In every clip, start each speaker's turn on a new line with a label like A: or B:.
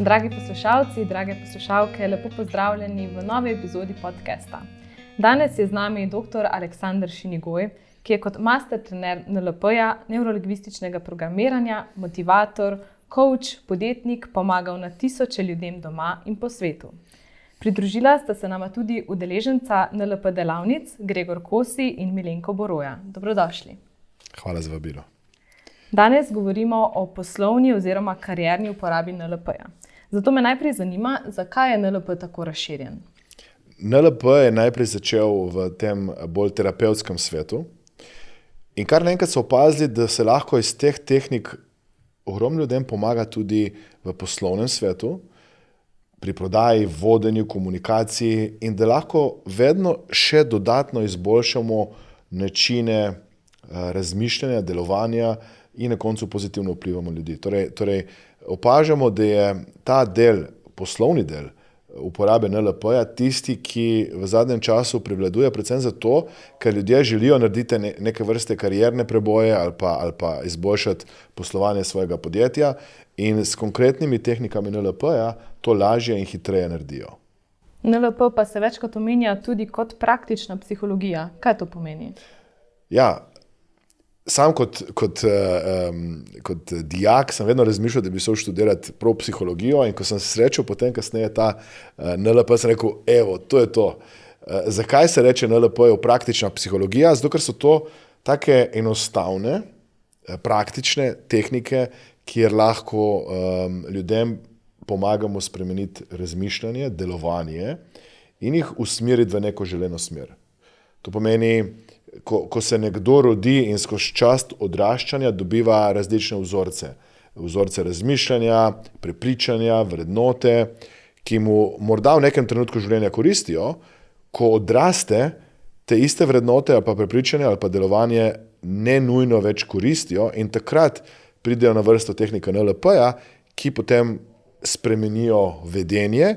A: Dragi poslušalci, drage poslušalke, lepo pozdravljeni v novi epizodi podcasta. Danes je z nami dr. Aleksander Šinigoj, ki je kot master trener NLP-ja, nevrolingvističnega programiranja, motivator, coach, podjetnik, pomagal na tisoče ljudem doma in po svetu. Pridružila sta se nama tudi udeleženca NLP delavnic, Gregor Kosi in Milenko Boroja. Dobrodošli.
B: Hvala za vabilo.
A: Danes govorimo o poslovni oziroma karierni uporabi NLP-ja. Zato me najprej zanima, zakaj je NLP tako razširjen?
B: NLP je najprej začel v tem bolj terapevtskem svetu in kar naenkrat so opazili, da se lahko iz teh tehnik ogromno ljudem pomaga tudi v poslovnem svetu, pri prodaji, vodenju, komunikaciji in da lahko vedno še dodatno izboljšamo načine razmišljanja, delovanja in na koncu pozitivno vplivamo ljudi. Torej, opažamo, da je ta del, poslovni del uporabe NLP-ja tisti, ki v zadnjem času prevladuje predvsem zato, ker ljudje želijo narediti neke vrste karierne preboje ali pa izboljšati poslovanje svojega podjetja in s konkretnimi tehnikami NLP-ja to lažje in hitreje naredijo.
A: NLP pa se večkrat omenja tudi kot praktična psihologija. Kaj to pomeni?
B: Ja, sam kot dijak sem vedno razmišljal, da bi šel študirati prav psihologijo in ko sem se srečal potem kasneje ta NLP, sem rekel, evo, to je to. Zakaj se reče NLP-ju praktična psihologija? Zato, ker so to take enostavne, praktične tehnike, kjer lahko ljudem pomagamo spremeniti razmišljanje, delovanje in jih usmeriti v neko želeno smer. To pomeni, ko se nekdo rodi in skozi čas odraščanja dobiva različne vzorce. Vzorce razmišljanja, prepričanja, vrednote, ki mu morda v nekem trenutku življenja koristijo, ko odraste, te iste vrednote ali pa prepričanja ali pa delovanje ne nujno več koristijo in takrat pridejo na vrsto tehnike NLP-ja, ki potem spremenijo vedenje,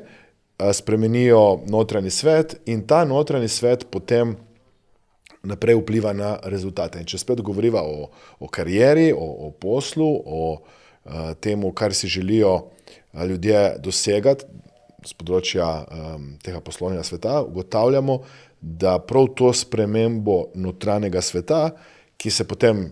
B: spremenijo notranji svet in ta notranji svet potem naprej vpliva na rezultate. In če spet govoriva o karieri, o poslu, o temu, kar si želijo ljudje dosegati z področja tega poslovnega sveta, ugotavljamo, da prav to spremembo notranjega sveta, ki se potem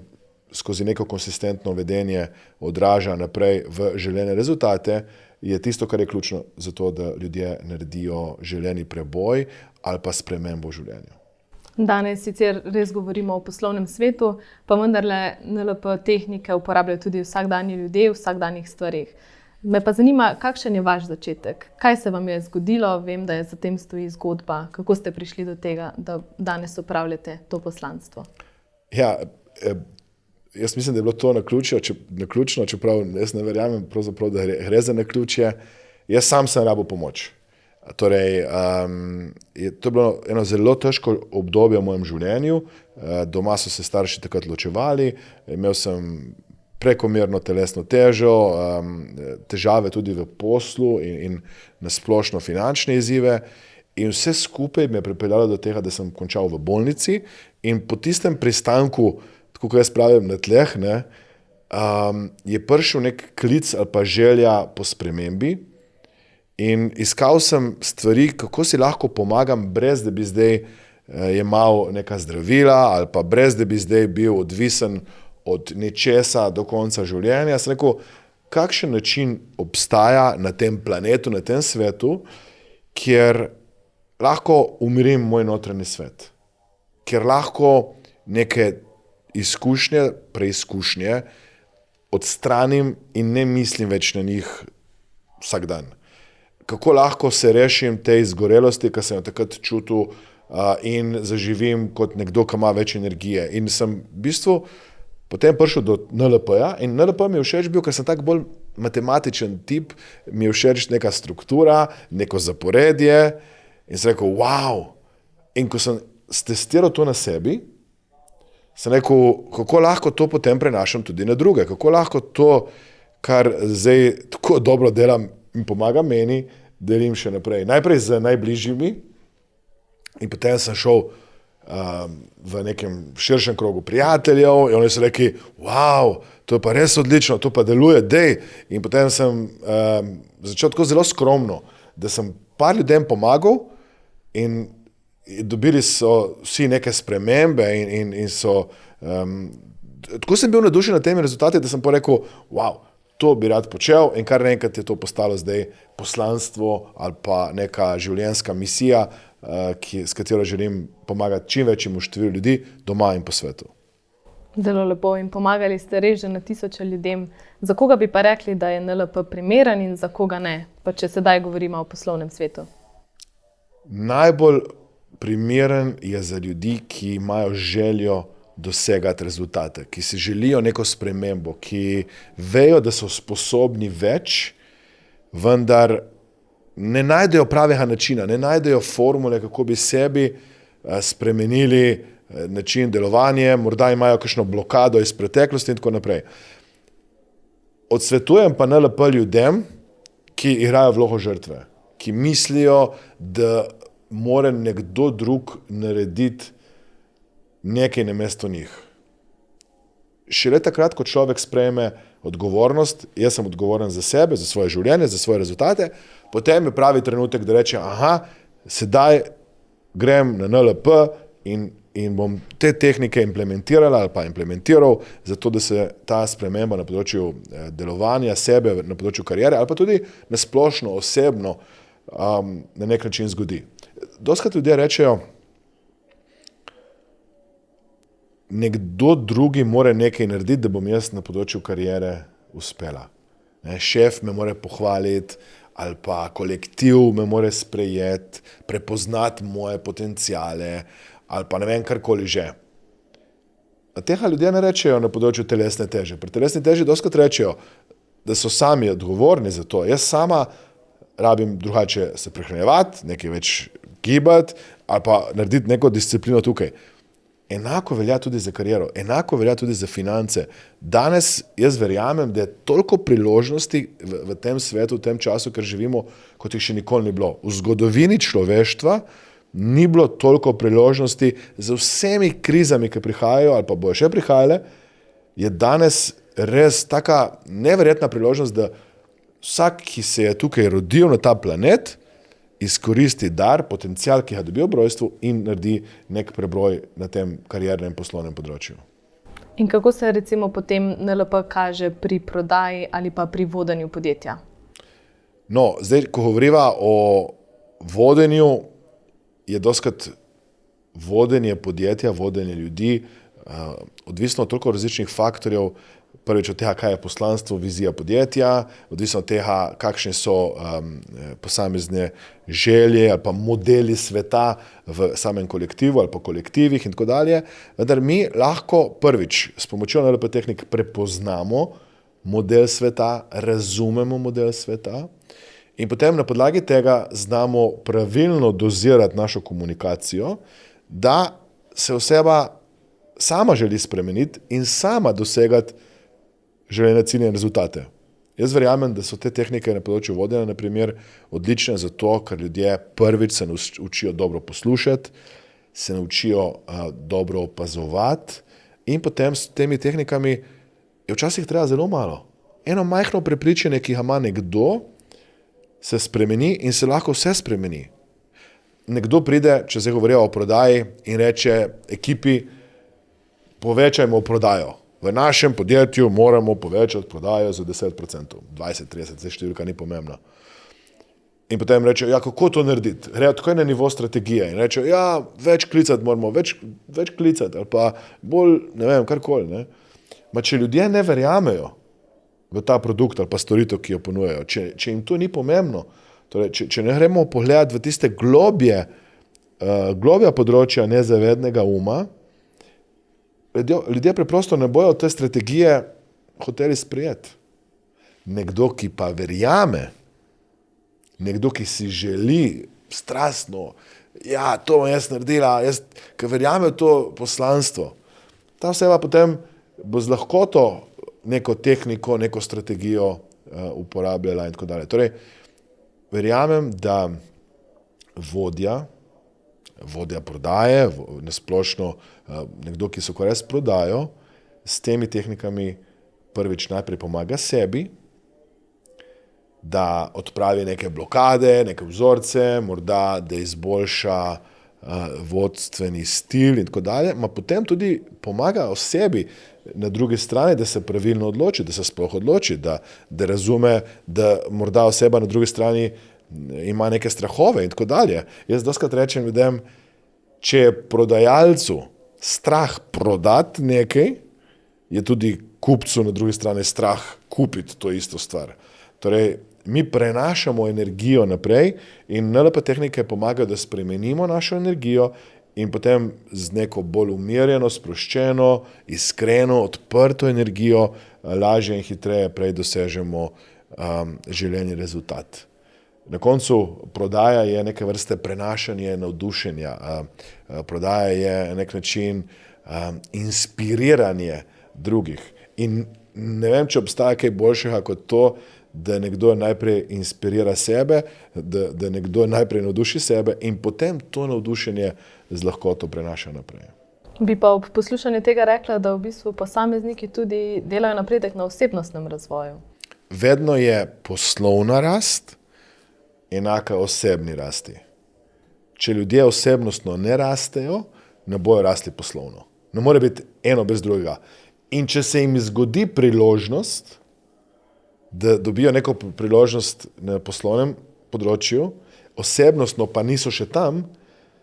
B: skozi neko konsistentno vedenje odraža naprej v želene rezultate, je tisto, kar je ključno za to, da ljudje naredijo želeni preboj ali pa spremembo v življenju.
A: Danes sicer res govorimo o poslovnem svetu, pa vendarle NLP tehnike uporabljajo tudi vsakdanji ljudje v vsakdanjih stvareh. Me pa zanima, kakšen je vaš začetek? Kaj se vam je zgodilo? Vem, da je za tem stoji zgodba. Kako ste prišli do tega, da danes opravljate to poslanstvo?
B: Ja, jaz mislim, da je bilo to naključno, čeprav jaz ne verjamem, da gre za naključje. Jaz sam sem rabil pomoč. Torej, to je bilo eno zelo težko obdobje v mojem življenju. Doma so se starši takrat ločevali, imel sem prekomerno telesno težo, težave tudi v poslu in na splošno finančne izzive. In vse skupaj me je pripeljalo do tega, da sem končal v bolnici in po tistem pristanku, tako kot jaz pravim, na tleh, je prišel nek klic ali pa želja po spremembi. In iskal sem stvari, kako si lahko pomagam, brez da bi zdaj jemal neka zdravila ali pa brez da bi zdaj bil odvisen od nečesa do konca življenja. Sem rekel, kakšen način obstaja na tem planetu, na tem svetu, kjer lahko umirim moj notranji svet, kjer lahko neke izkušnje, preizkušnje odstranim in ne mislim več na njih vsak dan. Kako lahko se rešim te izgorelosti, ki sem jo takrat čutil in zaživim kot nekdo, ki ima več energije. In sem v bistvu potem prišel do NLP-ja in NLP mi je všeč bil, ker sem tak bolj matematičen tip, mi je všeč neka struktura, neko zaporedje in sem rekel, wow! In ko sem testiral to na sebi, sem rekel, kako lahko to potem prenašam tudi na druge, kako lahko to, kar zdaj tako dobro delam in pomaga meni, delim še naprej. Najprej z najbližjimi in potem sem šel v nekem širšem krogu prijateljev in oni so rekli, wow, to je pa res odlično, to pa deluje, dej. In potem sem začel tako zelo skromno, da sem par ljudem pomagal in dobili so vsi neke spremembe in so, tako sem bil navdušen nad temi rezultati, da sem pa rekel, wow, to bi rad počel in kar naenkrat je to postalo zdaj poslanstvo ali pa neka življenjska misija, s katero želim pomagati čim večjemu številu ljudi doma in po svetu.
A: Zelo lepo in pomagali ste res že na tisoče ljudem. Za koga bi pa rekli, da je NLP primeren in za koga ne? Pa če sedaj govorimo o poslovnem svetu.
B: Najbolj primeren je za ljudi, ki imajo željo dosegati rezultate, ki si želijo neko spremembo, ki vejo, da so sposobni več, vendar ne najdejo pravega načina, ne najdejo formule, kako bi sebi spremenili način delovanja, morda imajo kakšno blokado iz preteklosti in tako naprej. Odsvetujem pa NLP ljudem, ki igrajo vlogo žrtve, ki mislijo, da mora nekdo drug narediti nekaj namesto njih. Šele takrat, ko človek sprejme odgovornost, jaz sem odgovoren za sebe, za svoje življenje, za svoje rezultate, potem je pravi trenutek, da reče, sedaj grem na NLP in bom te tehnike implementirala ali pa implementiral, zato da se ta sprememba na področju delovanja sebe, na področju kariere ali pa tudi na splošno, osebno na nek način zgodi. Dostikrat ljudje rečejo, nekdo drugi mora nekaj narediti, da bom jaz na področju kariere uspela. Šef me mora pohvaliti ali pa kolektiv me mora sprejeti, prepoznati moje potenciale ali pa ne vem, karkoli že. Tega ljudje ne rečejo na področju telesne teže. Pri telesni teži dostikrat rečejo, da so sami odgovorni za to. Jaz sama rabim drugače se prehranjevati, nekaj več gibati ali pa narediti neko disciplino tukaj. Enako velja tudi za kariero, enako velja tudi za finance. Danes jaz verjamem, da je toliko priložnosti v tem svetu, v tem času, ker živimo, kot jih še nikoli ni bilo. V zgodovini človeštva ni bilo toliko priložnosti z vsemi krizami, ki prihajajo ali pa bojo še prihajale, je danes res taka neverjetna priložnost, da vsak, ki se je tukaj rodil na ta planet, izkoristi dar, potencial, ki ga dobi ob rojstvu in naredi nek prebroj na tem kariernem poslovnem področju.
A: In kako se recimo potem NLP kaže pri prodaji ali pa pri vodenju podjetja?
B: No, zdaj, ko govoriva o vodenju, je dostikrat vodenje podjetja, vodenje ljudi, odvisno od toliko različnih faktorjev. Prvič od tega, kaj je poslanstvo, vizija podjetja, odvisno od tega, kakšne so posamezne želje ali pa modeli sveta v samem kolektivu ali pa kolektivih in tako dalje. Vendar mi lahko prvič s pomočjo NLP tehnik prepoznamo model sveta, razumemo model sveta in potem na podlagi tega znamo pravilno dozirati našo komunikacijo, da se oseba sama želi spremeniti in sama dosegati željene cilje in rezultate. Jaz verjamem, da so te tehnike na področju vodenja, na primer, odlične zato, ker ljudje prvič se učijo dobro poslušati, se naučijo dobro opazovati in potem s temi tehnikami je včasih treba zelo malo. Eno majhno prepričanje, ki ga ima nekdo, se spremeni in se lahko vse spremeni. Nekdo pride, če zdaj govorijo o prodaji in reče ekipi, povečajmo prodajo. V našem podjetju moramo povečati prodajo za 10%, 20, 30, zdaj številka ni pomembna. In potem rečejo, kako to narediti? Grejo tako na nivo strategije in rečejo, več klicati moramo, več klicati ali pa bolj, ne vem, karkoli. Ne? Če ljudje ne verjamejo v ta produkt ali pa storitev, ki jo ponujajo, če jim to ni pomembno, torej, če ne gremo pogledati v tiste globja področja nezavednega uma, ljudje preprosto ne bojo te strategije hoteli sprejeti. Nekdo, ki pa verjame, nekdo, ki si želi strastno, to bom jaz naredila, ki verjame v to poslanstvo, ta oseba potem bo z lahkoto neko tehniko, neko strategijo uporabljala in tako dalje. Torej, verjamem, da vodja, vodja prodaje, nasplošno nekdo, ki se ukvarja s prodajo, s temi tehnikami prvič najprej pomaga sebi, da odpravi neke blokade, neke vzorce, morda da izboljša vodstveni stil in tako dalje, ma potem tudi pomaga osebi na drugi strani, da se pravilno odloči, da se sploh odloči, da razume, da morda oseba na drugi strani ima neke strahove in tako dalje. Jaz dostikrat rečem ljudem, če je prodajalcu strah prodati nekaj, je tudi kupcu na drugi strani strah kupiti to isto stvar. Torej, mi prenašamo energijo naprej in NLP tehnike pomagajo, da spremenimo našo energijo in potem z neko bolj umirjeno, sproščeno, iskreno, odprto energijo lažje in hitreje prej dosežemo želeni rezultat. Na koncu prodaja je neke vrste prenašanje navdušenja. Prodaja je na nek način inspiriranje drugih. In ne vem, če obstaja kaj boljšega kot to, da nekdo najprej inspirira sebe, da nekdo najprej navduši sebe in potem to navdušenje z lahkoto prenaša naprej.
A: Bi pa ob poslušanju tega rekla, da v bistvu posamezniki tudi delajo napredek na osebnostnem razvoju.
B: Vedno je poslovna rast enaka osebni rasti. Če ljudje osebnostno ne rastejo, ne bojo rasti poslovno. Ne more biti eno brez drugega. In če se jim zgodi priložnost, da dobijo neko priložnost na poslovnem področju, osebnostno pa niso še tam,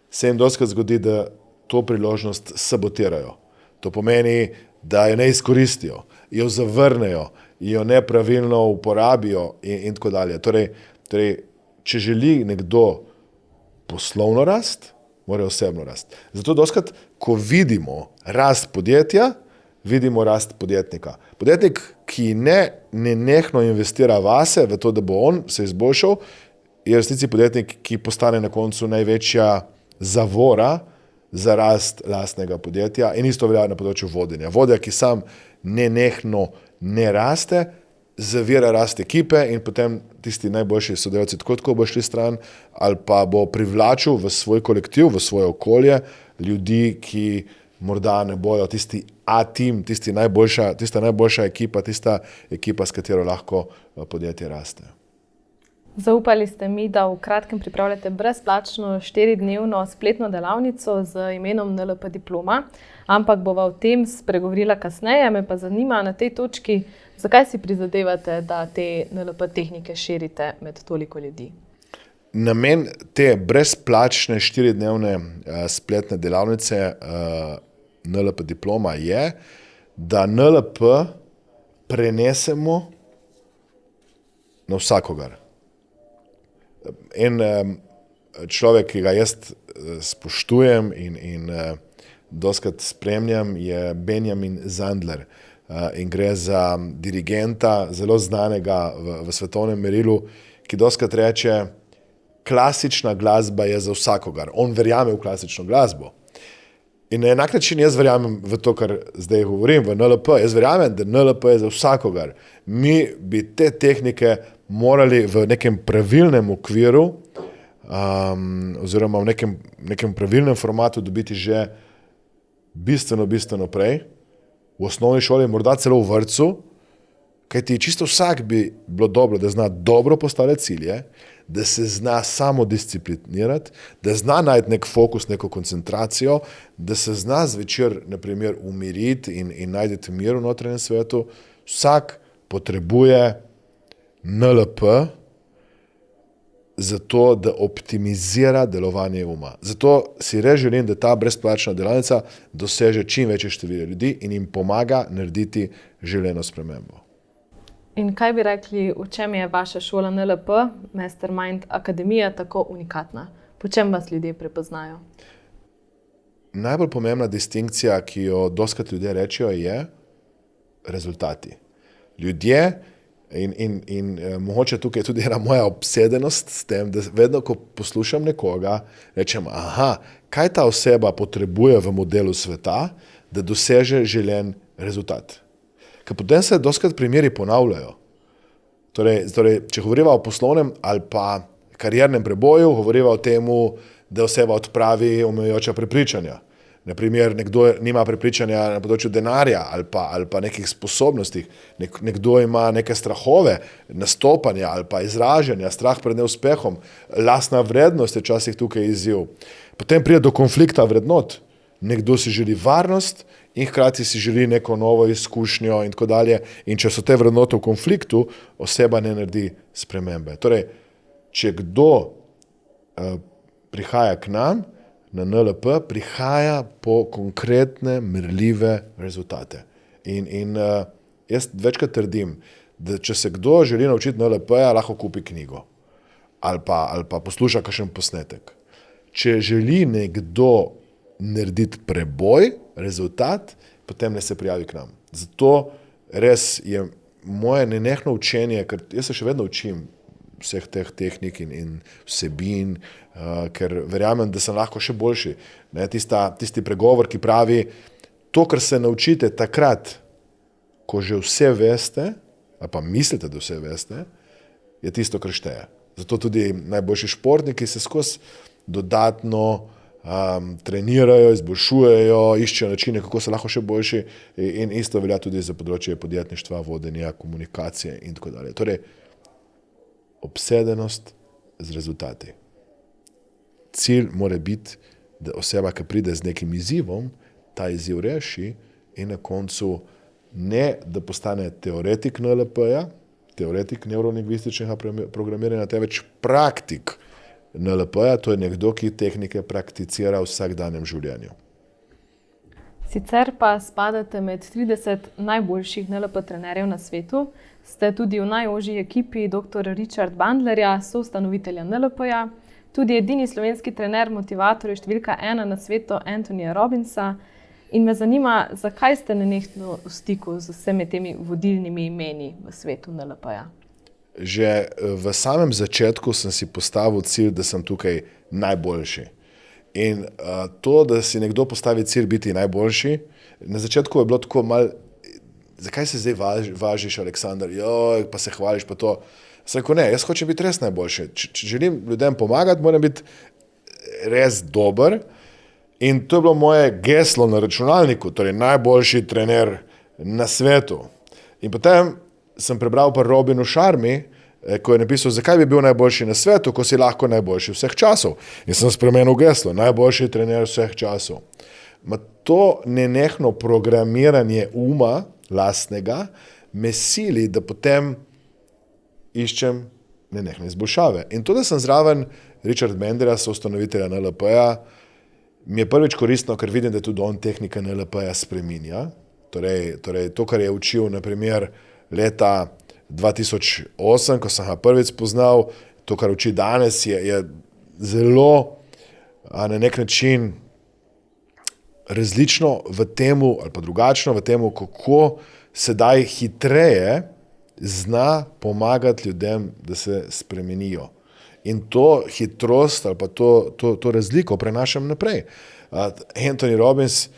B: se jim dostikrat zgodi, da to priložnost sabotirajo. To pomeni, da jo ne izkoristijo, jo zavrnejo, jo nepravilno uporabijo in tako dalje. Torej, če želi nekdo poslovno rast, mora osebno rast. Zato dostikrat, ko vidimo rast podjetja, vidimo rast podjetnika. Podjetnik, ki nenehno investira vase, v to, da bo on se izboljšal, je v resnici podjetnik, ki postane na koncu največja zavora za rast lastnega podjetja in isto velja na področju vodenja. Vodja, ki sam nenehno ne raste, zavira rast ekipe in potem tisti najboljši sodelavci tako bo šli stran ali pa bo privlačil v svoj kolektiv, v svoje okolje ljudi, ki morda ne bojo tisti A-team, tista najboljša ekipa, tista ekipa, s katero lahko podjetje raste.
A: Zaupali ste mi, da v kratkem pripravljate brezplačno 4-dnevno spletno delavnico z imenom NLP Diploma, ampak bova o tem spregovorila kasneje. Me pa zanima na tej točki, zakaj si prizadevate, da te NLP tehnike širite med toliko ljudi?
B: Namen te brezplačne 4-dnevne spletne delavnice NLP Diploma je, da NLP prenesemo na vsakogar. En človek, ki ga jaz spoštujem in dostikrat spremljam, je Benjamin Zandler. In gre za dirigenta, zelo znanega v svetovnem merilu, ki dostikrat reče, klasična glasba je za vsakogar. On verjame v klasično glasbo. In na enak način jaz verjamem v to, kar zdaj govorim, v NLP. Jaz verjamem, da NLP je za vsakogar. Mi bi te tehnike morali v nekem pravilnem okviru oziroma v nekem pravilnem formatu dobiti že bistveno prej. V osnovni šoli, morda celo v vrtcu, kajti čisto vsak bi bilo dobro, da zna dobro postavljati cilje, da se zna samodisciplinirati, da zna najti nek fokus, neko koncentracijo, da se zna zvečer, na primer, umiriti in najti mir v notranjem svetu. Vsak potrebuje NLP zato, da optimizira delovanje uma. Zato si res želim, da ta brezplačna delavnica doseže čim večje število ljudi in jim pomaga narediti želeno spremembo.
A: In kaj bi rekli, v čem je vaša šola NLP, Mastermind Akademija, tako unikatna? Po čem vas ljudje prepoznajo?
B: Najbolj pomembna distinkcija, ki jo dostikrat ljudje rečejo, je rezultati. Ljudje in mogoče tukaj tudi ena moja obsedenost s tem, da vedno, ko poslušam nekoga, rečem, kaj ta oseba potrebuje v modelu sveta, da doseže želen rezultat. Ker potem se dostikrat primeri ponavljajo. Torej, če govorimo o poslovnem ali pa kariernem preboju govoriva o tem, da oseba odpravi omejujoča prepričanja. Naprimer, nekdo nima prepričanja na področju denarja ali pa nekih sposobnosti, nekdo ima neke strahove, nastopanja ali pa izražanja, strah pred neuspehom, lastna vrednost je včasih tukaj izziv. Potem pride do konflikta vrednot. Nekdo si želi varnost in hkrati si želi neko novo izkušnjo in tako dalje. In če so te vrednote v konfliktu, oseba ne naredi spremembe. Torej, če kdo prihaja k nam, na NLP, prihaja po konkretne, merljive rezultate. In jaz večkrat trdim, da če se kdo želi naučiti NLP-ja, lahko kupi knjigo ali pa posluša kakšen posnetek. Če želi nekdo narediti preboj, rezultat, potem ne se prijavi k nam. Zato res je moje nenehno učenje, ker jaz se še vedno učim vseh teh tehnik in vsebin, ker verjamem, da sem lahko še boljši. Tisti pregovor, ki pravi, to, kar se naučite takrat, ko že vse veste, ali pa mislite, da vse veste, je tisto, kar šteje. Zato tudi najboljši športniki se skozi dodatno trenirajo, izboljšujejo, iščejo načine, kako so lahko še boljši, in isto velja tudi za področje podjetništva, vodenja, komunikacije in tako dalje. Torej, obsedenost z rezultati. Cilj mora biti, da oseba, ki pride z nekim izzivom, ta izziv reši in na koncu ne, da postane teoretik NLP-ja, teoretik neurolingvističnega programiranja, temveč praktik NLP-ja, to je nekdo, ki tehnike prakticira v vsakdanjem življenju.
A: Sicer pa spadate med 30 najboljših NLP trenerjev na svetu, ste tudi v najožji ekipi dr. Richard Bandlerja, soustanovitelja NLP-ja, tudi edini slovenski trener motivatorja številka 1 na svetu Anthonyja Robbinsa. In me zanima, zakaj ste nenehno v stiku z vsemi temi vodilnimi imeni v svetu NLP-ja?
B: Že v samem začetku sem si postavil cilj, da sem tukaj najboljši. In to, da si nekdo postavi cilj biti najboljši, na začetku je bilo tako malo, zakaj se zdaj važiš, Aleksandar, pa se hvališ pa to. Sem rekel, ne, jaz hočem biti res najboljši. Če želim ljudem pomagati, moram biti res dober. In to je bilo moje geslo na računalniku, torej najboljši trener na svetu. In potem sem prebral pa Robinu Sharmi, ko je napisal, zakaj bi bil najboljši na svetu, ko si lahko najboljši vseh časov. In sem spremenil geslo, najboljši trener vseh časov. To nenehno programiranje uma lastnega me sili, da potem iščem nenehne izboljšave. In to, da sem zraven Richard Bandlerja, soustanovitelja NLP-ja, mi je prvič koristno, ker vidim, da tudi on tehnika NLP-ja spreminja. Torej to, kar je učil, naprimer, leta 2008, ko sem ga prvič spoznal, to, kar uči danes, je zelo na nek način različno v temu, ali pa drugačno v temu, kako sedaj hitreje zna pomagati ljudem, da se spremenijo. In to hitrost ali pa to razliko prenašam naprej. Anthony Robbins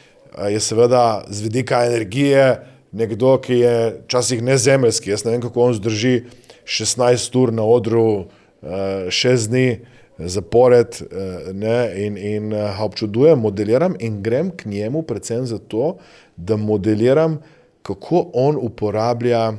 B: je seveda z vidika energije nekdo, ki je včasih nezemeljski. Jaz ne vem, kako on zdrži 16 ur na odru, 6 dni zapored, in občudujem, modeliram in grem k njemu predvsem zato, da modeliram, kako on uporablja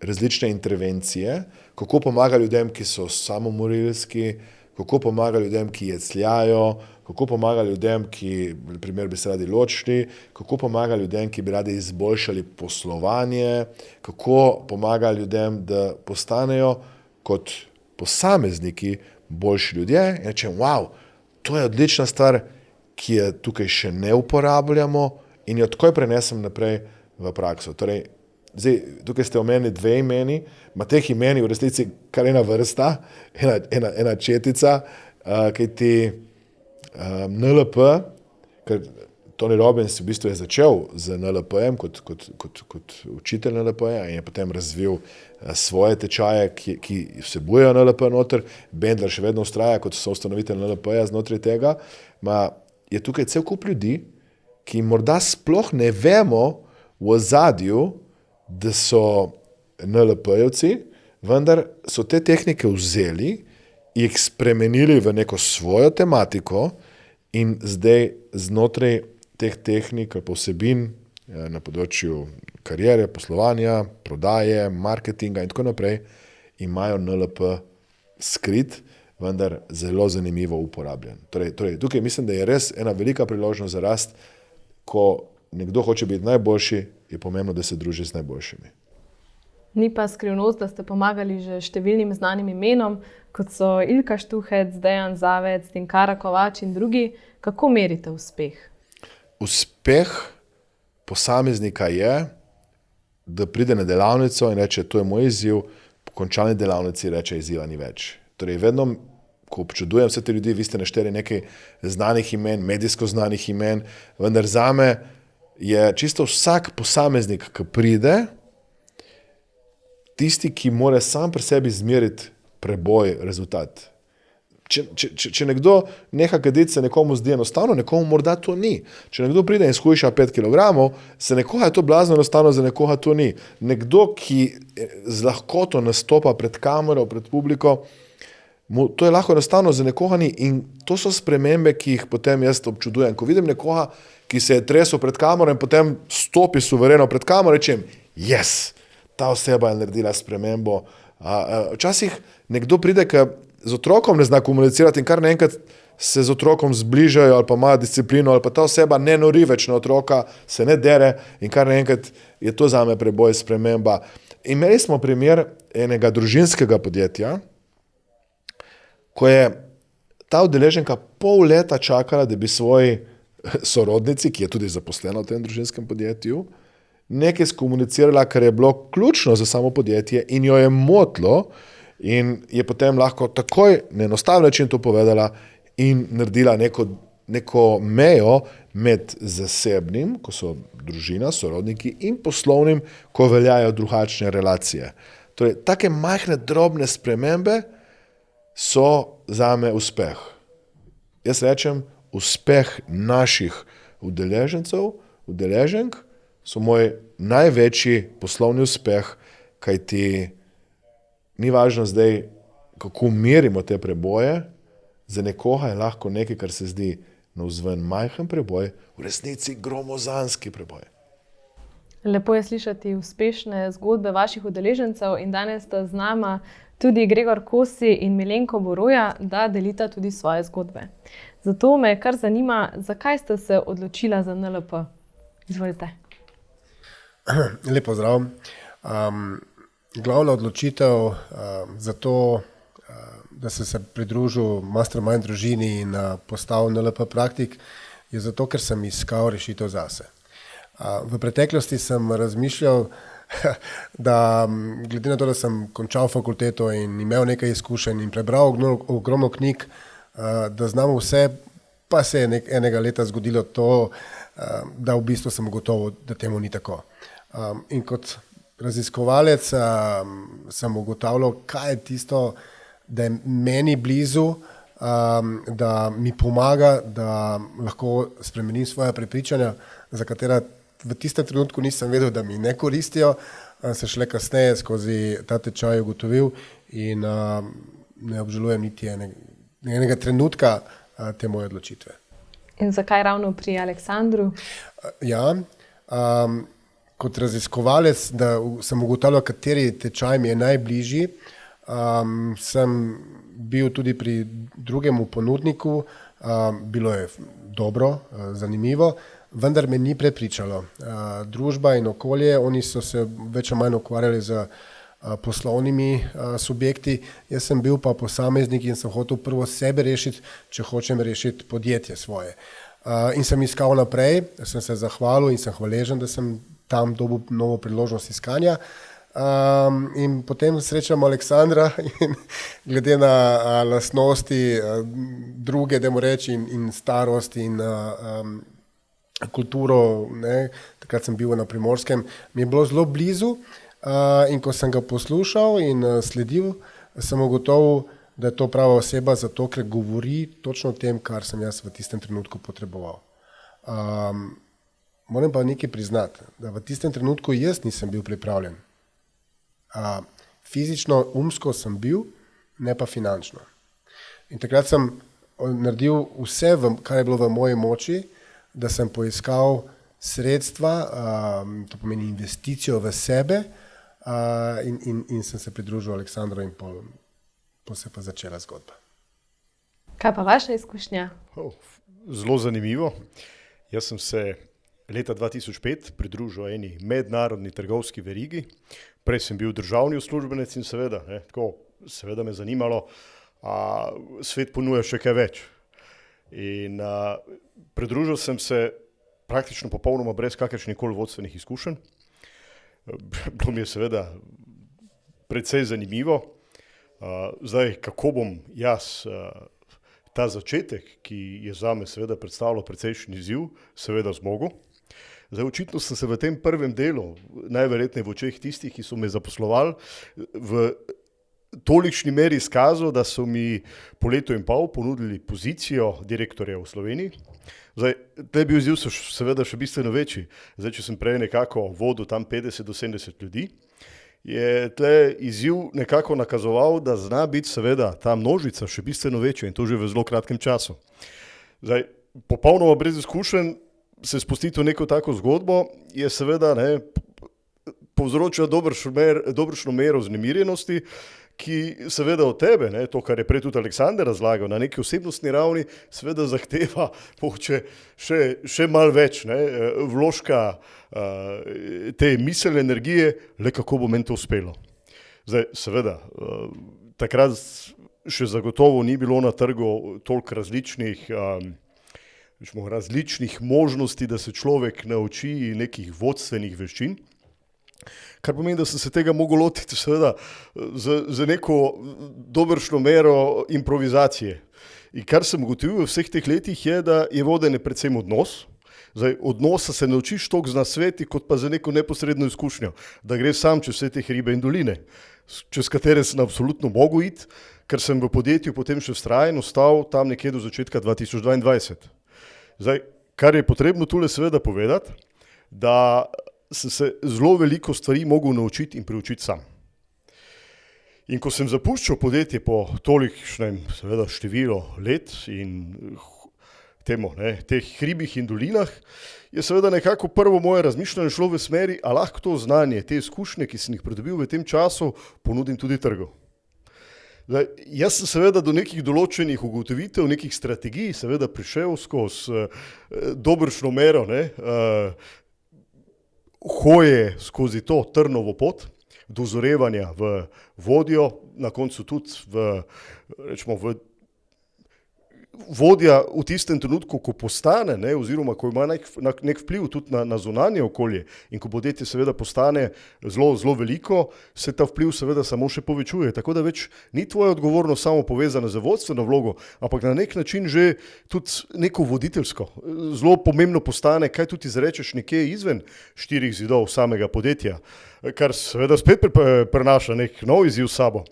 B: različne intervencije, kako pomaga ljudem, ki so samomorilski, kako pomaga ljudem, ki jecljajo, kako pomaga ljudem, ki primer bi se radi ločili, kako pomaga ljudem, ki bi radi izboljšali poslovanje, kako pomaga ljudem, da postanejo kot posamezniki boljši ljudje. In rečem, wow, to je odlična stvar, ki je tukaj še ne uporabljamo in jo takoj prenesem naprej v prakso. Torej, zdaj, tukaj ste omenili 2 imeni, teh imeni v resnici kar ena vrsta, ena četica, kajti NLP, ker Tony Robbins v bistvu je začel z NLP-jem kot učitelj NLP-ja in je potem razvil svoje tečaje, ki vsebujejo NLP noter. Bandler še vedno vztraja kot soustanovitelj NLP-ja znotraj tega. Je tukaj cel kup ljudi, ki morda sploh ne vemo v ozadju, da so NLP-jevci, vendar so te tehnike vzeli jih spremenili v neko svojo tematiko in zdaj znotraj teh tehnik ali vsebin na področju kariere, poslovanja, prodaje, marketinga in tako naprej, imajo NLP skrit, vendar zelo zanimivo uporabljen. Torej, tukaj mislim, da je res ena velika priložnost za rast, ko nekdo hoče biti najboljši, je pomembno, da se druži z najboljšimi.
A: Ni pa skrivnost, da ste pomagali že številnim znanim imenom, kot so Ilka Štuhec, Dejan Zavec, Tinkara Kovač in drugi. Kako merite uspeh?
B: Uspeh posameznika je, da pride na delavnico in reče, to je moj izziv, po končani delavnici reče, izziva ni več. Torej, vedno, ko občudujem vse te ljudi, vi ste našteli nekaj znanih imen, medijsko znanih imen, vendar zame je čisto vsak posameznik, ki pride, tisti, ki mora sam pri sebi izmeriti preboj, rezultat. Če nekdo neha kaditi, se nekomu zdi enostavno, nekomu morda to ni. Če nekdo pride in shujša 5 kilogramov, se nekoga je to blazno enostavno, za nekoga to ni. Nekdo, ki z lahkoto nastopa pred kamero, pred publiko, to je lahko enostavno, za nekoga ni. In to so spremembe, ki jih potem jaz občudujem. Ko vidim nekoga, ki se je tresel pred kamero in potem stopi suvereno pred kamero, rečem, yes, ta oseba je naredila spremembo. Včasih nekdo pride, ki z otrokom ne zna komunicirati in kar naenkrat se z otrokom zbližajo ali pa ima disciplino ali pa ta oseba ne nori več na otroka, se ne dere in kar naenkrat je to zame preboj, sprememba. Imeli smo primer enega družinskega podjetja, ko je ta udeleženka pol leta čakala, da bi svoji sorodnici, ki je tudi zaposlena v tem družinskem podjetju, nekaj skomunicirala, kar je bilo ključno za samo podjetje in jo je motilo in je potem lahko takoj na enostaven način to povedala in naredila neko mejo med zasebnim, ko so družina, sorodniki, in poslovnim, ko veljajo drugačne relacije. Torej, take majhne, drobne spremembe so zame uspeh. Jaz rečem, uspeh naših udeležencev, udeleženk, so moj največji poslovni uspeh, kajti ni važno zdaj, kako merimo te preboje, za nekoga je lahko nekaj, kar se zdi navzven majhen preboj, v resnici gromozanski preboj.
A: Lepo je slišati uspešne zgodbe vaših udeležencev in danes sta z nama tudi Gregor Kosi in Milenko Boroja, da delita tudi svoje zgodbe. Zato me kar zanima, zakaj ste se odločila za NLP? Izvolite.
C: Lep pozdrav. Glavna odločitev za to, da sem se pridružil Mastermind družini in postal NLP praktik, je zato, ker sem iskal rešitev zase. V preteklosti sem razmišljal, da glede na to, da sem končal fakulteto in imel nekaj izkušenj in prebral ogromno knjig, da znam vse, pa se je enega leta zgodilo to, da v bistvu sem ugotovil, da temu ni tako. In kot raziskovalec sem ugotavljal, kaj je tisto, da je meni blizu, da mi pomaga, da lahko spremenim svoje prepričanja, za katera v tistem trenutku nisem vedel, da mi ne koristijo, se šele kasneje skozi ta tečaj ugotovil in ne obžalujem niti enega trenutka te moje odločitve.
A: In zakaj ravno pri Aleksandru?
C: Ja, kot raziskovalec, da sem ugotavljal, kateri tečaj mi je najbližji, sem bil tudi pri drugemu ponudniku, bilo je dobro, zanimivo, vendar me ni prepričalo. Družba in okolje, oni so se več ali manj ukvarjali z poslovnimi subjekti, jaz sem bil pa posameznik in sem hotel prvo sebe rešiti, če hočem rešiti podjetje svoje. In sem iskal naprej, sem se zahvalil in sem hvaležen, da sem tam dobil novo priložnost iskanja. In potem srečam Aleksandra in glede na lastnosti druge, da mu reči, in starost in kulturo, takrat sem bil na Primorskem, mi je bilo zelo blizu in ko sem ga poslušal in sledil, sem ugotovil, da je to prava oseba zato, ker govori točno o tem, kar sem jaz v tistem trenutku potreboval. Moram pa nekaj priznati, da v tistem trenutku jaz nisem bil pripravljen. Fizično, umsko sem bil, ne pa finančno. In takrat sem naredil vse, kar je bilo v moji moči, da sem poiskal sredstva, to pomeni investicijo v sebe, in sem se pridružil Aleksandru in pol se pa začela zgodba.
A: Kaj pa vaša izkušnja?
D: Zelo zanimivo. Jaz sem se leta 2005 pridružil eni mednarodni trgovski verigi. Prej sem bil državni uslužbenec in seveda me zanimalo, svet ponuja še kaj več. In pridružil sem se praktično popolnoma brez kakršnihkoli vodstvenih izkušenj. Bilo mi je seveda precej zanimivo. Zdaj, kako bom jaz ta začetek, ki je zame seveda predstavljal precejšnji izziv, seveda zmogel. Zdaj, očitno sem se v tem prvem delu, najverjetneje v očeh tistih, ki so me zaposlovali, v tolikšni meri izkazal, da so mi po letu in pol ponudili pozicijo direktorja v Sloveniji. Zdaj, tle bi izziv seveda še bistveno večji. Zdaj, če sem prej nekako vodil tam 50 do 70 ljudi, je tle izziv nekako nakazoval, da zna biti seveda ta množica še bistveno večja in to že v zelo kratkem času. Zdaj, popolnoma brez izkušenj se spustiti v neko tako zgodbo je seveda povzroča dobršno mero vznemirjenosti, ki seveda od tebe, to, kar je prej tudi Aleksander razlagal, na neki osebnostni ravni seveda zahteva še malo več vložka te miselne energije, le kako bo meni to uspelo. Zdaj, seveda, takrat še zagotovo ni bilo na trgu toliko različnih možnosti, da se človek nauči nekih vodstvenih veščin, kar pomeni, da sem se tega mogel lotiti seveda z neko dobršno mero improvizacije. In kar sem ugotovil v vseh teh letih je, da je vodenje predvsem odnos. Zdaj, odnosa se naučiš toliko z nasveti, kot pa za neko neposredno izkušnjo, da greš sam čez vse te hribe in doline, čez katere sem absolutno mogel iti, ker sem v podjetju potem še vztrajen ostal tam nekje do začetka 2022. Zdaj, kar je potrebno tule seveda povedati, da sem se zelo veliko stvari mogel naučiti in priučiti sam. In ko sem zapuščal podjetje po tolikšnem seveda številu let in teh hribih in dolinah, je seveda nekako prvo moje razmišljanje šlo v smeri, a lahko to znanje, te izkušnje, ki sem jih pridobil v tem času, ponudim tudi trgu. Zdaj, jaz sem seveda do nekih določenih ugotovitev, nekih strategij seveda prišel skozi dobršno mero hoje skozi to trnovo pot, dozorevanja v vodjo, na koncu tudi vodja v tistem trenutku, ko postane, oziroma ko ima nek vpliv tudi na zunanje okolje in ko podjetje seveda postane zelo veliko, se ta vpliv seveda samo še povečuje. Tako da več ni tvoja odgovornost samo povezana z vodstveno vlogo, ampak na nek način že tudi neko voditeljsko. Zelo pomembno postane, kaj tudi izrečeš nekje izven 4 zidov samega podjetja, kar seveda spet prenaša nek nov izziv s sabo.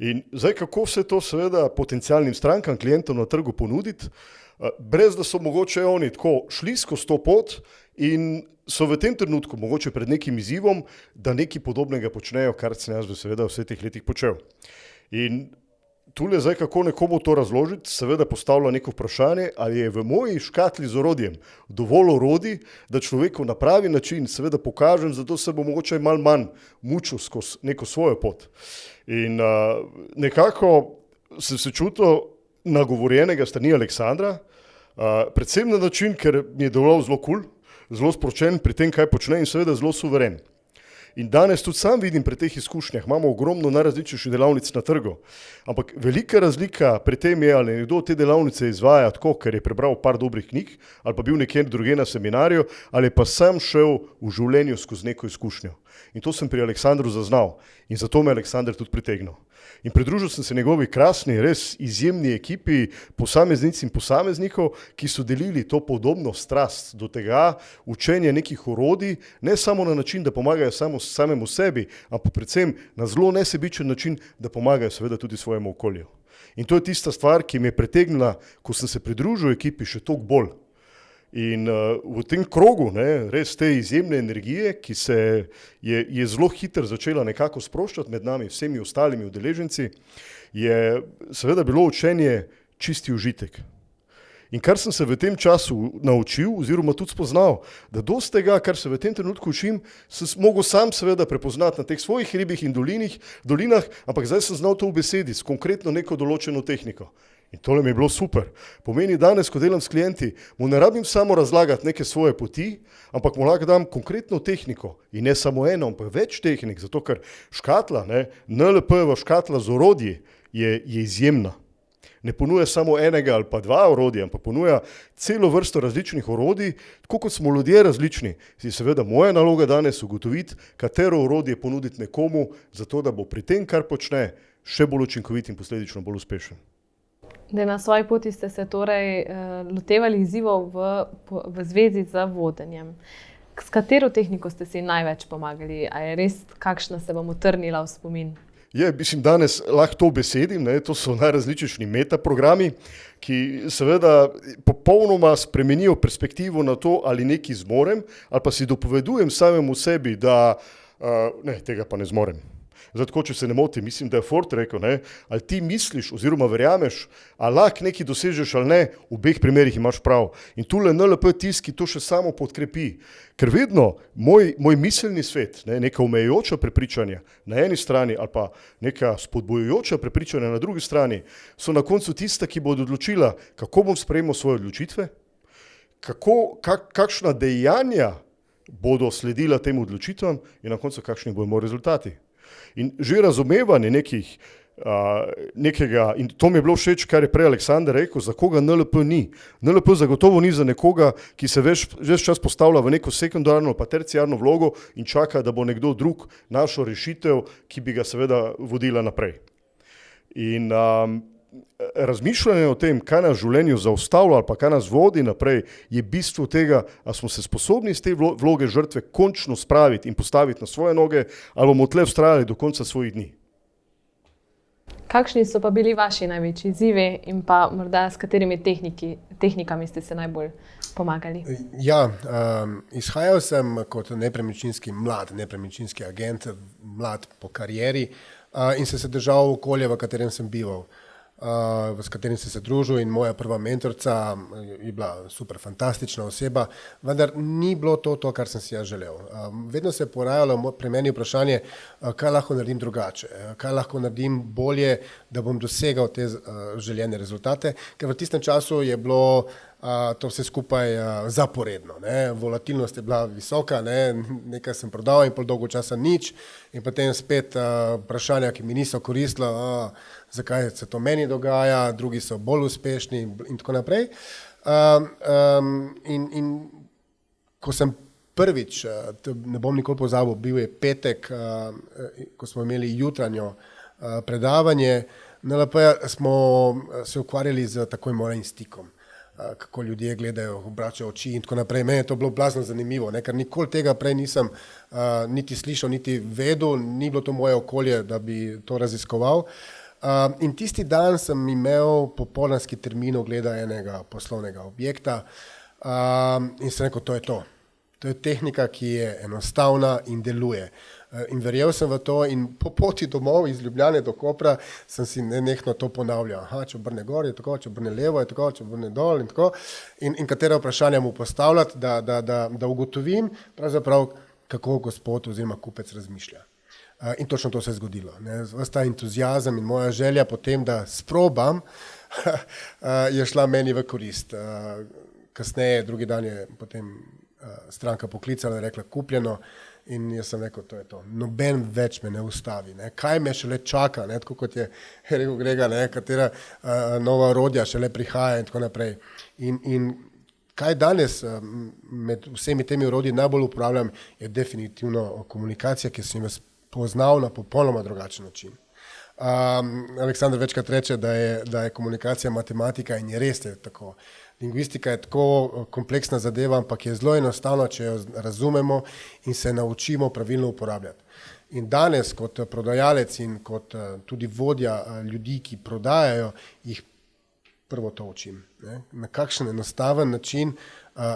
D: In zdaj, kako se to seveda potencialnim strankam, klientom na trgu ponuditi, brez da so mogoče oni tako šli skozi to pot in so v tem trenutku mogoče pred nekim izzivom, da nekaj podobnega počnejo, kar sem jaz seveda vse teh letih počel. In tule zdaj, kako nekomu to razložiti, seveda postavlja neko vprašanje, ali je v moji škatli z orodjem dovolj orodij, da človeku na pravi način seveda pokažem, zato se bo mogoče malo manj mučil skozi neko svojo pot. In nekako sem se čutil nagovorjenega strani Aleksandra, predvsem na način, ker mi je deloval zelo kul, zelo sproščen pri tem, kaj počne in seveda zelo suveren. In danes tudi sam vidim pri teh izkušnjah, imamo ogromno najrazličnejših delavnic na trgu, ampak velika razlika pri tem je, ali nekdo te delavnice izvaja tako, ker je prebral par dobrih knjig, ali pa bil nekje drugje na seminarju, ali pa sam šel v življenju skozi neko izkušnjo. In to sem pri Aleksandru zaznal in zato me Aleksander tudi pritegnil. In pridružil sem se njegovi krasni, res izjemni ekipi posameznic in posameznikov, ki so delili to podobno strast do tega učenja nekih orodij, ne samo na način, da pomagajo samemu sebi, ampak predvsem na zelo nesebičen način, da pomagajo seveda tudi svojemu okolju. In to je tista stvar, ki me je pritegnila, ko sem se pridružil ekipi še toliko bolj. In v tem krogu, res te izjemne energije, ki se je zelo hitro začela nekako sproščati med nami, vsemi ostalimi udeleženci, je seveda bilo učenje čisti užitek. In kar sem se v tem času naučil, oziroma tudi spoznal, da dosti tega, kar se v tem trenutku učim, sem mogel sam seveda prepoznati na teh svojih hribih in dolinah, ampak zdaj sem znal to v besedi, s konkretno neko določeno tehniko. In tole mi je bilo super. Pomeni danes, ko delam s klienti, mu ne rabim samo razlagati neke svoje poti, ampak mu lahko dam konkretno tehniko. In ne samo eno, ampak več tehnik, zato ker škatla, NLP-jeva škatla z orodji je izjemna. Ne ponuja samo enega ali pa dva orodja, ampak ponuja celo vrsto različnih orodij, tako kot smo ljudje različni. Je seveda moja naloga danes ugotoviti, katero orodje ponuditi nekomu, zato da bo pri tem, kar počne, še bolj učinkovit in posledično bolj uspešen.
A: Na svoji poti ste se torej lotevali izzivov v zvezi z vodenjem. S katero tehniko ste si največ pomagali? A je res kakšna se vam utrnila v spomin?
D: Mislim, danes lahko to besedim, to so najrazličnejši metaprogrami, ki seveda popolnoma spremenijo perspektivo na to, ali nekaj zmorem, ali pa si dopovedujem samemu sebi, da tega pa ne zmorem. Zdaj, tako, če se ne motim, mislim, da je Ford rekel, ali ti misliš oziroma verjameš, ali lahko nekaj dosežeš ali ne, v obeh primerih imaš prav. In tule NLP tiski to še samo podkrepi, ker vedno moj miselni svet, neka omejujoča prepričanja na eni strani ali pa neka spodbujujoča prepričanja na drugi strani, so na koncu tista, ki bodo odločila, kako bom sprejemal svoje odločitve, kakšna dejanja bodo sledila tem odločitvam in na koncu kakšni bodo moji rezultati. In že razumevanje nekega, in to mi je bilo všeč, kar je prej Aleksander rekel, za koga NLP ni. NLP zagotovo ni za nekoga, ki se ves čas postavlja v neko sekundarno pa terciarno vlogo in čaka, da bo nekdo drug našel rešitev, ki bi ga seveda vodila naprej. In razmišljanje o tem, kaj nas v življenju zaustavlja ali pa kaj nas vodi naprej, je bistvo tega, ali smo se sposobni iz te vloge žrtve končno spraviti in postaviti na svoje noge, ali bomo tle vztrajali do konca svojih dni.
A: Kakšni so pa bili vaši največji izzivi in pa morda s katerimi tehnikami ste se najbolj pomagali?
C: Izhajal sem kot mlad nepremičninski agent, mlad po karieri in sem se držal okolja, v katerem sem bival. S katerim sem se družil in moja prva mentorica je bila super fantastična oseba, vendar ni bilo to, kar sem si jaz želel. Vedno se je porajalo pri meni vprašanje, kaj lahko naredim drugače, kaj lahko naredim bolje, da bom dosegal te željene rezultate, ker v tistem času je bilo to vse skupaj zaporedno. Volatilnost je bila visoka, nekaj sem prodal in pol dolgo časa nič in potem spet vprašanja, ki mi niso koristila, zakaj se to meni dogaja, drugi so bolj uspešni in tako naprej. In ko sem prvič, ne bom nikoli pozabil, bil je petek, ko smo imeli jutranjo predavanje, smo se ukvarjali z tako imenovanim stikom, kako ljudje gledajo, obračajo oči in tako naprej. Meni je to bilo blazno zanimivo, ker nikoli tega prej nisem niti slišal, niti vedel, ni bilo to moje okolje, da bi to raziskoval. In tisti dan sem imel popoldanski termin ogleda enega poslovnega objekta in sem rekel, to je to. To je tehnika, ki je enostavna in deluje. In verjel sem v to in po poti domov iz Ljubljane do Kopra sem si nenehno to ponavljal. Če obrne gor je tako, če obrne levo je tako, če obrne dol in tako. In katera vprašanja mu postavljati, da ugotovim pravzaprav, kako gospod oziroma kupec razmišlja. In točno to se je zgodilo. Ves ta entuziazem in moja želja potem, da sprobam, je šla meni v korist. Kasneje, drugi dan je potem stranka poklicala in rekla kupljeno in jaz sem rekel, to je to. Noben več me ne ustavi. Kaj me šele čaka, tako kot je rekel Grega, katera nova orodja šele prihaja in tako naprej. In kaj danes med vsemi temi orodji najbolj uporabljam, je definitivno komunikacija, ki sem jo poznal na popolnoma drugačen način. Aleksander večkrat reče, da je komunikacija matematika in je res tako. Lingvistika je tako kompleksna zadeva, ampak je zelo enostavno, če jo razumemo in se naučimo pravilno uporabljati. In danes kot prodajalec in kot tudi vodja ljudi, ki prodajajo, jih prvo to učim. Na kakšen enostaven način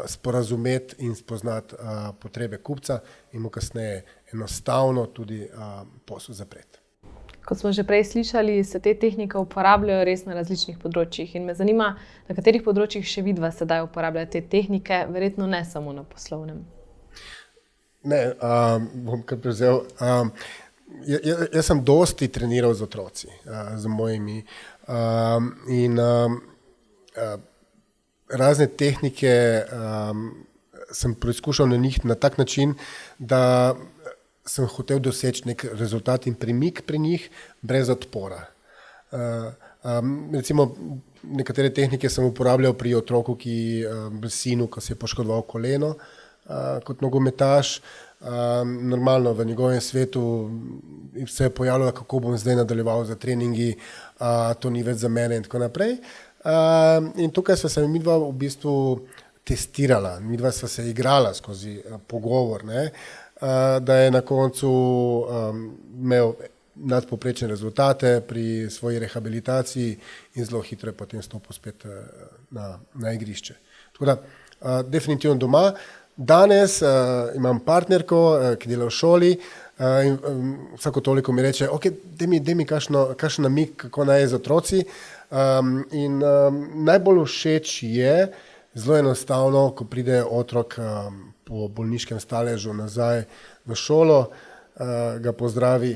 C: sporazumeti in spoznati potrebe kupca in mu kasneje enostavno tudi posel zapreti.
A: Kot smo že prej slišali, se te tehnike uporabljajo res na različnih področjih in me zanima, na katerih področjih še vidva sedaj uporabljajo te tehnike, verjetno ne samo na poslovnem.
C: Ne, bom kar prevzel. Jaz sem dosti treniral z otroci, z mojimi in razne tehnike sem preizkušal na njih na tak način, da sem hotel doseči nek rezultat in premik pri njih brez odpora. Recimo nekatere tehnike sem uporabljal pri otroku, sinu, ki se je poškodoval koleno kot nogometaš. Normalno v njegovem svetu se je pojavljalo, kako bom zdaj nadaljeval za treningi, to ni več za mene in tako naprej. In tukaj sva se midva v bistvu testirala, midva sva se igrala skozi pogovor, ne? Da je na koncu imel nadpovprečne rezultate pri svoji rehabilitaciji in zelo hitro je potem stopil spet na igrišče. Tako da definitivno doma. Danes imam partnerko, ki dela v šoli in vsako toliko mi reče, ok, daj mi kakšen namig, kako naj je z otroci. In najbolj všeč je zelo enostavno, ko pride otrok po bolniškem staležu nazaj v šolo, ga pozdravi,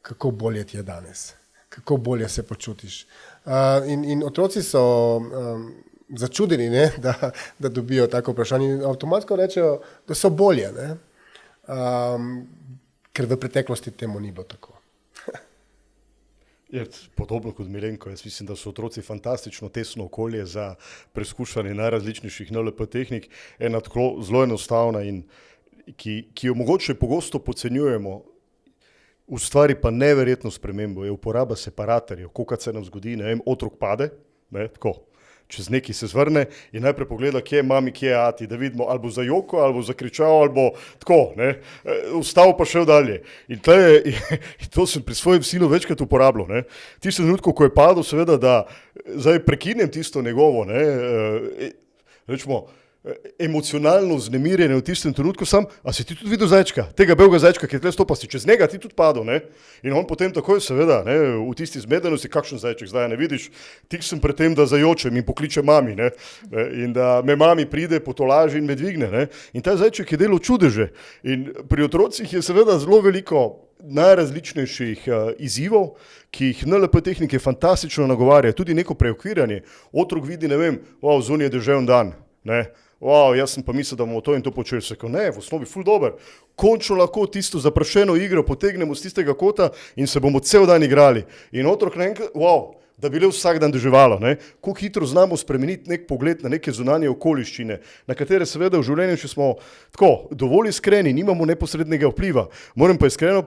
C: kako bolje ti je danes, kako bolje se počutiš. In otroci so začudeni, ne, da dobijo tako vprašanje in avtomatsko rečejo, da so bolje, ne? Ker v preteklosti temu ni bilo tako.
D: Je podobno kot Milenko, jaz mislim, da so otroci fantastično tesno okolje za preizkušanje najrazličnejših NLP tehnik, ena tako zelo enostavna in ki jo mogoče pogosto podcenjujemo, ustvari pa neverjetno spremembo, je uporaba separatorjev, kolikrat se nam zgodi, ne vem, otrok pade, ne, tako, čez neki se zvrne in najprej pogleda, kje je mami, kje je ati, da vidimo, ali bo zajokal, ali bo zakričal, ali bo tako, ne, vstal pa šel dalje. In to sem pri svojem sinu večkrat uporabljal, ne. Tisto trenutko, ko je padel, seveda, da zdaj prekinem tisto njegovo, ne, rečemo, emocionalno vznemirjenje v tistem trenutku sam, a si ti tudi videl zajčka, tega belega zajčka, ki je tle stopa, si čez njega ti tudi padel, ne? In on potem takoj seveda, ne, v tisti zmedenosti, kakšen zajček, zdaj ne vidiš, tik sem pred tem, da zajočem in pokliče mami, ne? In da me mami pride, potolaži in me dvigne, ne? In ta zajček je delal čudeže. In pri otrocih je seveda zelo veliko najrazličnejših izzivov, ki jih NLP tehnike fantastično nagovarja, tudi neko preokvirjanje. Otrok vidi, ne vem, zunaj je deževen dan, ne? Jaz sem pa mislil, da bomo to in to počeli. Se ne, v osnovi ful dober. Končno lahko tisto zaprašeno igro potegnemo z tistega kota in se bomo cel dan igrali. In otrok naenkrat, da bi le vsak dan doživalo, ne? Kako hitro znamo spremeniti nek pogled na neke zunanje okoliščine, na katere seveda v življenju še smo tako dovolj iskreni, nimamo neposrednega vpliva. Moram pa iskreno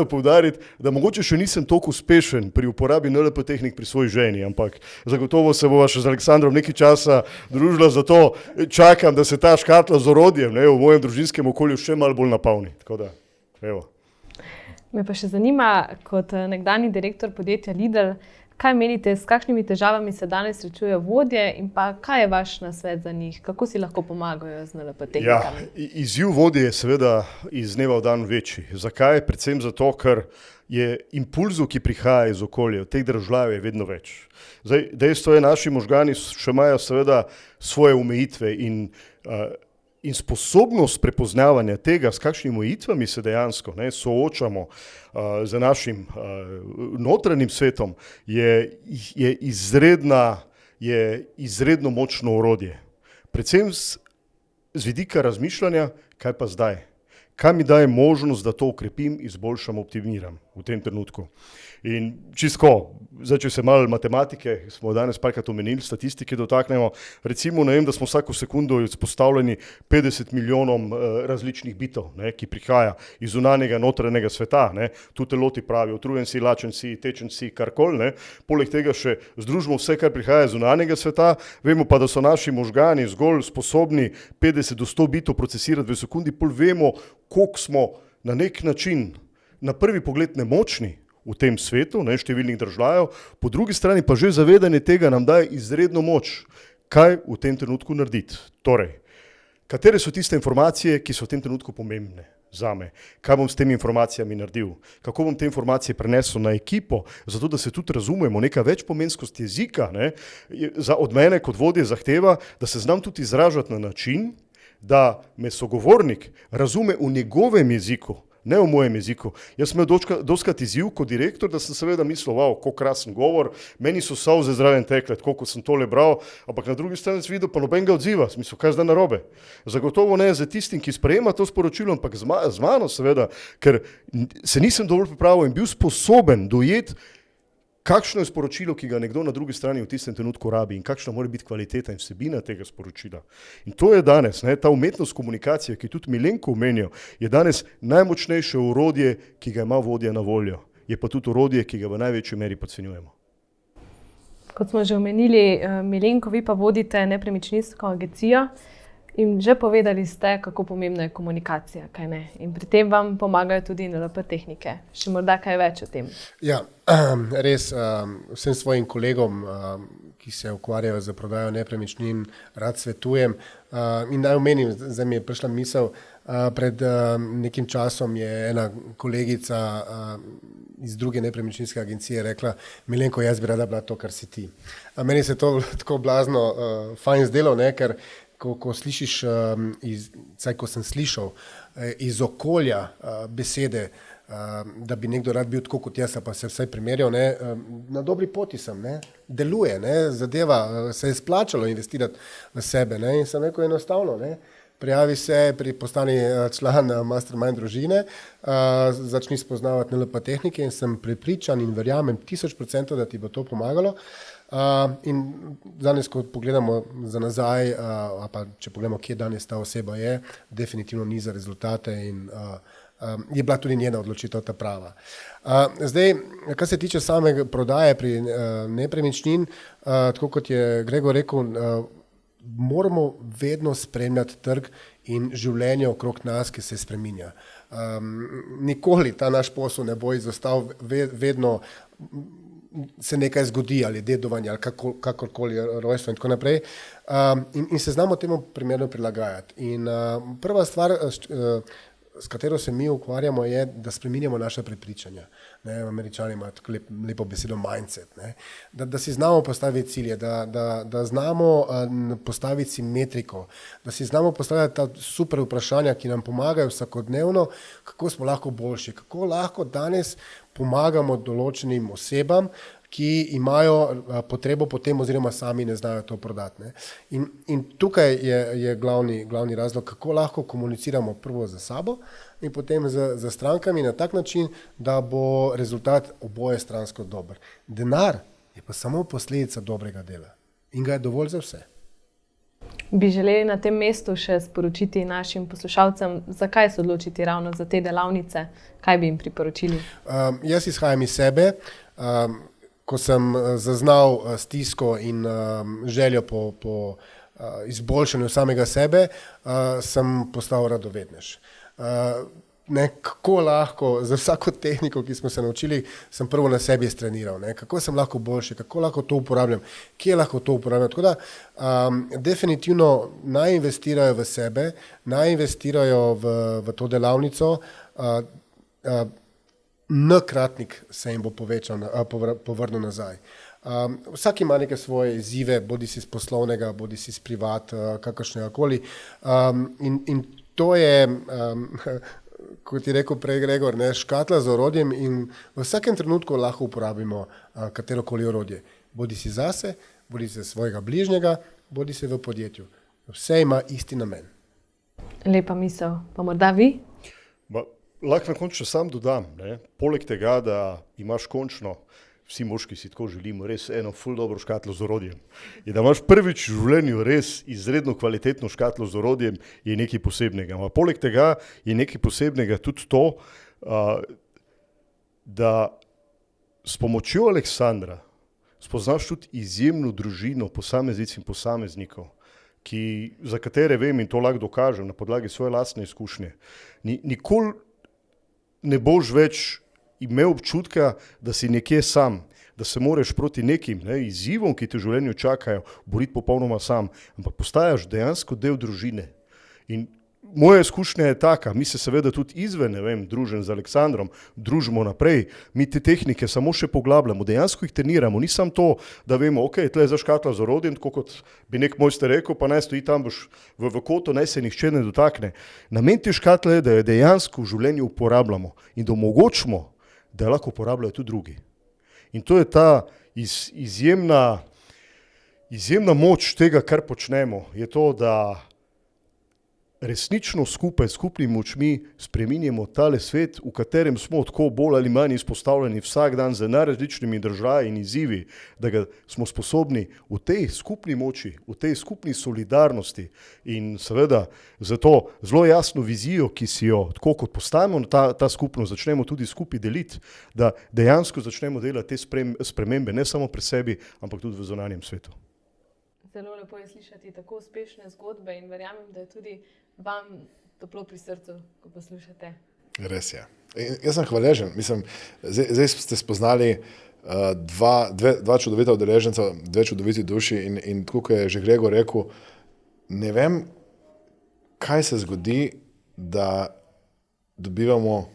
D: poudariti, da mogoče še nisem toliko uspešen pri uporabi NLP tehnik pri svoji ženi, ampak zagotovo se bova še z Aleksandrom nekaj časa družila, zato čakam, da se ta škatla z orodjem, ne, v mojem družinskem okolju še malo bolj napolni. Tako da, evo.
A: Me pa še zanima, kot nekdanji direktor podjetja Lidl, kaj menite, s kakšnimi težavami se danes srečujejo vodje in pa kaj je vaš nasvet za njih? Kako si lahko pomagajo z NLP tehnikami?
D: Ja, izziv vodje je seveda iz dneva v dan večji. Zakaj? Predvsem zato, ker je impulzov, ki prihaja iz okolja, v teh državah je vedno več. Zdaj, dejstvo je, naši možgani še imajo seveda svoje omejitve in sposobnost prepoznavanja tega, s kakšnimi omejitvami se dejansko soočamo z našim notranjim svetom, je izredno močno orodje. Predvsem z vidika razmišljanja, kaj pa zdaj. Kaj mi daje možnost, da to ukrepim, izboljšam, optimiram v tem trenutku. In čisto, zdaj, če se malo matematike, smo danes parkrat omenili, statistike dotaknemo, recimo, ne vem, da smo vsako sekundo izpostavljeni 50 milijonom različnih bitov, ne, ki prihaja iz zunanjega, notranjega sveta, ne, tu telo ti pravi, utrujen si, lačen si, tečen si, karkoli, ne, poleg tega še združimo vse, kar prihaja iz zunanjega sveta, vemo pa, da so naši možgani zgolj sposobni 50 do 100 bitov procesirati v sekundi, pol vemo, koliko smo na nek način na prvi pogled nemočni v tem svetu, ne, številnih državljanov, po drugi strani pa že zavedanje tega nam daje izredno moč, kaj v tem trenutku narediti. Torej, katere so tiste informacije, ki so v tem trenutku pomembne zame, kaj bom s temi informacijami naredil, kako bom te informacije prenesel na ekipo, zato da se tudi razumemo, neka večpomenskost jezika, ne, od mene kot vodje zahteva, da se znam tudi izražati na način, da me sogovornik razume v njegovem jeziku, ne v mojem jeziku. Jaz sem imel doskrat izziv kot direktor, da sem seveda mislil, wow, kako krasen govor, meni so solze zraven tekle, koliko sem tole bral, ampak na drugi strani sem videl, pa nobenega odziva, sem mislil, kaj zdaj narobe. Zagotovo ne za tistim, ki sprejema to sporočilo, ampak z mano seveda, ker se nisem dovolj pripravil in bil sposoben dojeti, kakšno je sporočilo, ki ga nekdo na drugi strani v tistem trenutku rabi in kakšna mora biti kvaliteta in vsebina tega sporočila. In to je danes, ne, ta umetnost komunikacije, ki tudi Milenko omenil, je danes najmočnejše orodje, ki ga ima vodja na voljo. Je pa tudi orodje, ki ga v največji meri podcenjujemo.
A: Kot smo že omenili, Milenko, vi pa vodite nepremičninsko agencijo in že povedali ste, kako pomembna je komunikacija, kaj ne? In pri tem vam pomagajo tudi NLP tehnike. Še morda kaj več o tem?
C: Ja, res vsem svojim kolegom, ki se ukvarjajo z prodajo nepremičnin, rad svetujem. In naj omenim, zdaj mi je prišla misel, pred nekim časom je ena kolegica iz druge nepremičninske agencije rekla, Milenko, jaz bi rada bila to, kar si ti. Meni se to tako blazno fajn zdelo, ne, ker ko slišiš, ko sem slišal iz okolja besede, da bi nekdo rad bil tako kot jaz, pa se vsaj primerjal, ne, na dobri poti sem, ne, deluje, ne, zadeva, se je splačalo investirati v sebe, ne, in sem rekel enostavno, ne, prijavi se, postani član Mastermind družine, začni spoznavati NLP tehnike in sem prepričan in verjamem 1000%, da ti bo to pomagalo. In danes, ko pogledamo za nazaj, pa če pogledamo, kje danes ta oseba je, definitivno ni za rezultate in je bila tudi njena odločitev ta prava. Zdaj, kar se tiče same prodaje pri nepremičnin, tako kot je Gregor rekel, moramo vedno spremljati trg in življenje okrog nas, ki se spreminja. Nikoli ta naš posel ne bo izostal, vedno se nekaj zgodi, ali dedovanje, ali kakorkoli rojstvo in tako naprej. In se znamo temu primerno prilagajati. In prva stvar, s katero se mi ukvarjamo, je, da spreminjamo naše prepričanja. Američani imajo tako lepo besedo mindset. Ne? Da si znamo postaviti cilje, da znamo postaviti si metriko, da si znamo postaviti ta super vprašanja, ki nam pomagajo vsakodnevno, kako smo lahko boljši, kako lahko danes pomagamo določenim osebam, ki imajo potrebo po tem oziroma sami ne znajo to prodati. Ne? In tukaj je glavni razlog, kako lahko komuniciramo prvo za sabo in potem za strankami na tak način, da bo rezultat oboje stransko dober. Denar je pa samo posledica dobrega dela in ga je dovolj za vse.
A: Bi želeli na tem mestu še sporočiti našim poslušalcem, zakaj se odločiti ravno za te delavnice, kaj bi jim priporočili?
C: Jaz izhajam iz sebe. Ko sem zaznal stisko in željo po izboljšanju samega sebe, sem postal radovednež. Kako lahko, za vsako tehniko, ki smo se naučili, sem prvo na sebi streniral. Kako sem lahko boljši, kako lahko to uporabljam, kje lahko to uporabljam. Tako da definitivno naj investirajo v sebe, naj investirajo v to delavnico, n-kratnik se jim bo povrnil nazaj. Vsak ima neke svoje izzive, bodi si iz poslovnega, bodi si iz privat, kakršnega koli. In to je, kot je rekel prej Gregor, škatla z orodjem in v vsakem trenutku lahko uporabimo katerokoli orodje. Bodi si zase, bodi si svojega bližnjega, bodi si v podjetju. Vse ima isti namen.
A: Lepa misel. Pa morda vi?
D: Lahko na koncu sam dodam, ne? Poleg tega, da imaš končno, vsi moški si tako želimo, res eno ful dobro škatlo z orodjem. In da imaš prvič v življenju res izredno kvalitetno škatlo z orodjem, je nekaj posebnega. Poleg tega je nekaj posebnega tudi to, da s pomočjo Aleksandra spoznaš tudi izjemno družino posameznic in posameznikov, za katere vem in to lahko dokažem na podlagi svoje lastne izkušnje. Nikoli ne boš več imel občutka, da si nekje sam, da se moraš proti nekim izzivom, ki te v življenju čakajo, boriti popolnoma sam, ampak postajaš dejansko del družine. In moja izkušnja je taka, mi se seveda tudi izven, ne vem, družen z Aleksandrom, družimo naprej, mi te tehnike samo še poglabljamo, dejansko jih treniramo, ni samo to, da vemo, ok, tle je zaškatla z orodjem, tako kot bi nek mojster rekel, pa naj stoji tam boš v kotu, naj se nihče ne dotakne. Namen te škatle je, da jo dejansko v življenju uporabljamo in da omogočimo, da jo lahko uporabljajo tudi drugi. In to je ta izjemna moč tega, kar počnemo, je to, da resnično skupaj, skupnimi močmi spreminjamo tale svet, v katerem smo tako bolj ali manj izpostavljeni vsak dan z najrazličnimi državi in izzivi, da ga smo sposobni v tej skupni moči, v tej skupni solidarnosti in seveda zato zelo jasno vizijo, ki si jo, tako kot postavimo ta skupnost, začnemo tudi skupaj deliti, da dejansko začnemo delati te spremembe ne samo pri sebi, ampak tudi v zunanjem svetu.
A: Zelo lepo je slišati tako uspešne zgodbe in verjamem, da je tudi vam toplo pri srcu, ko poslušate.
B: Res je. Jaz sem hvaležen. Mislim, zdaj ste spoznali dva čudovita udeleženca, dve čudoviti duši in tako, kot je že Gregor rekel, ne vem, kaj se zgodi, da dobivamo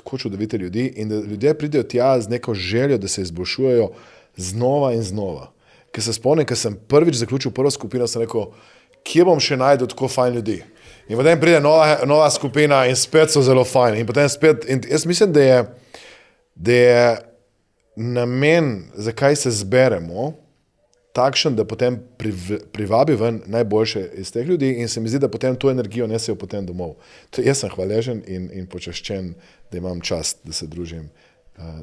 B: tako čudovite ljudi in da ljudje pridejo tja z neko željo, da se izboljšujejo znova in znova. Ker se spomnim, ker sem prvič zaključil prvo skupino, sem rekel, kje bom še najdel tako fajn ljudi. In potem pride nova skupina in spet so zelo fajni. In potem spet, in jaz mislim, da je namen, zakaj se zberemo, takšen, da potem privabi ven najboljše iz teh ljudi in se mi zdi, da potem to energijo nesejo potem domov. Jaz sem hvaležen in počaščen, da imam čast, da se družim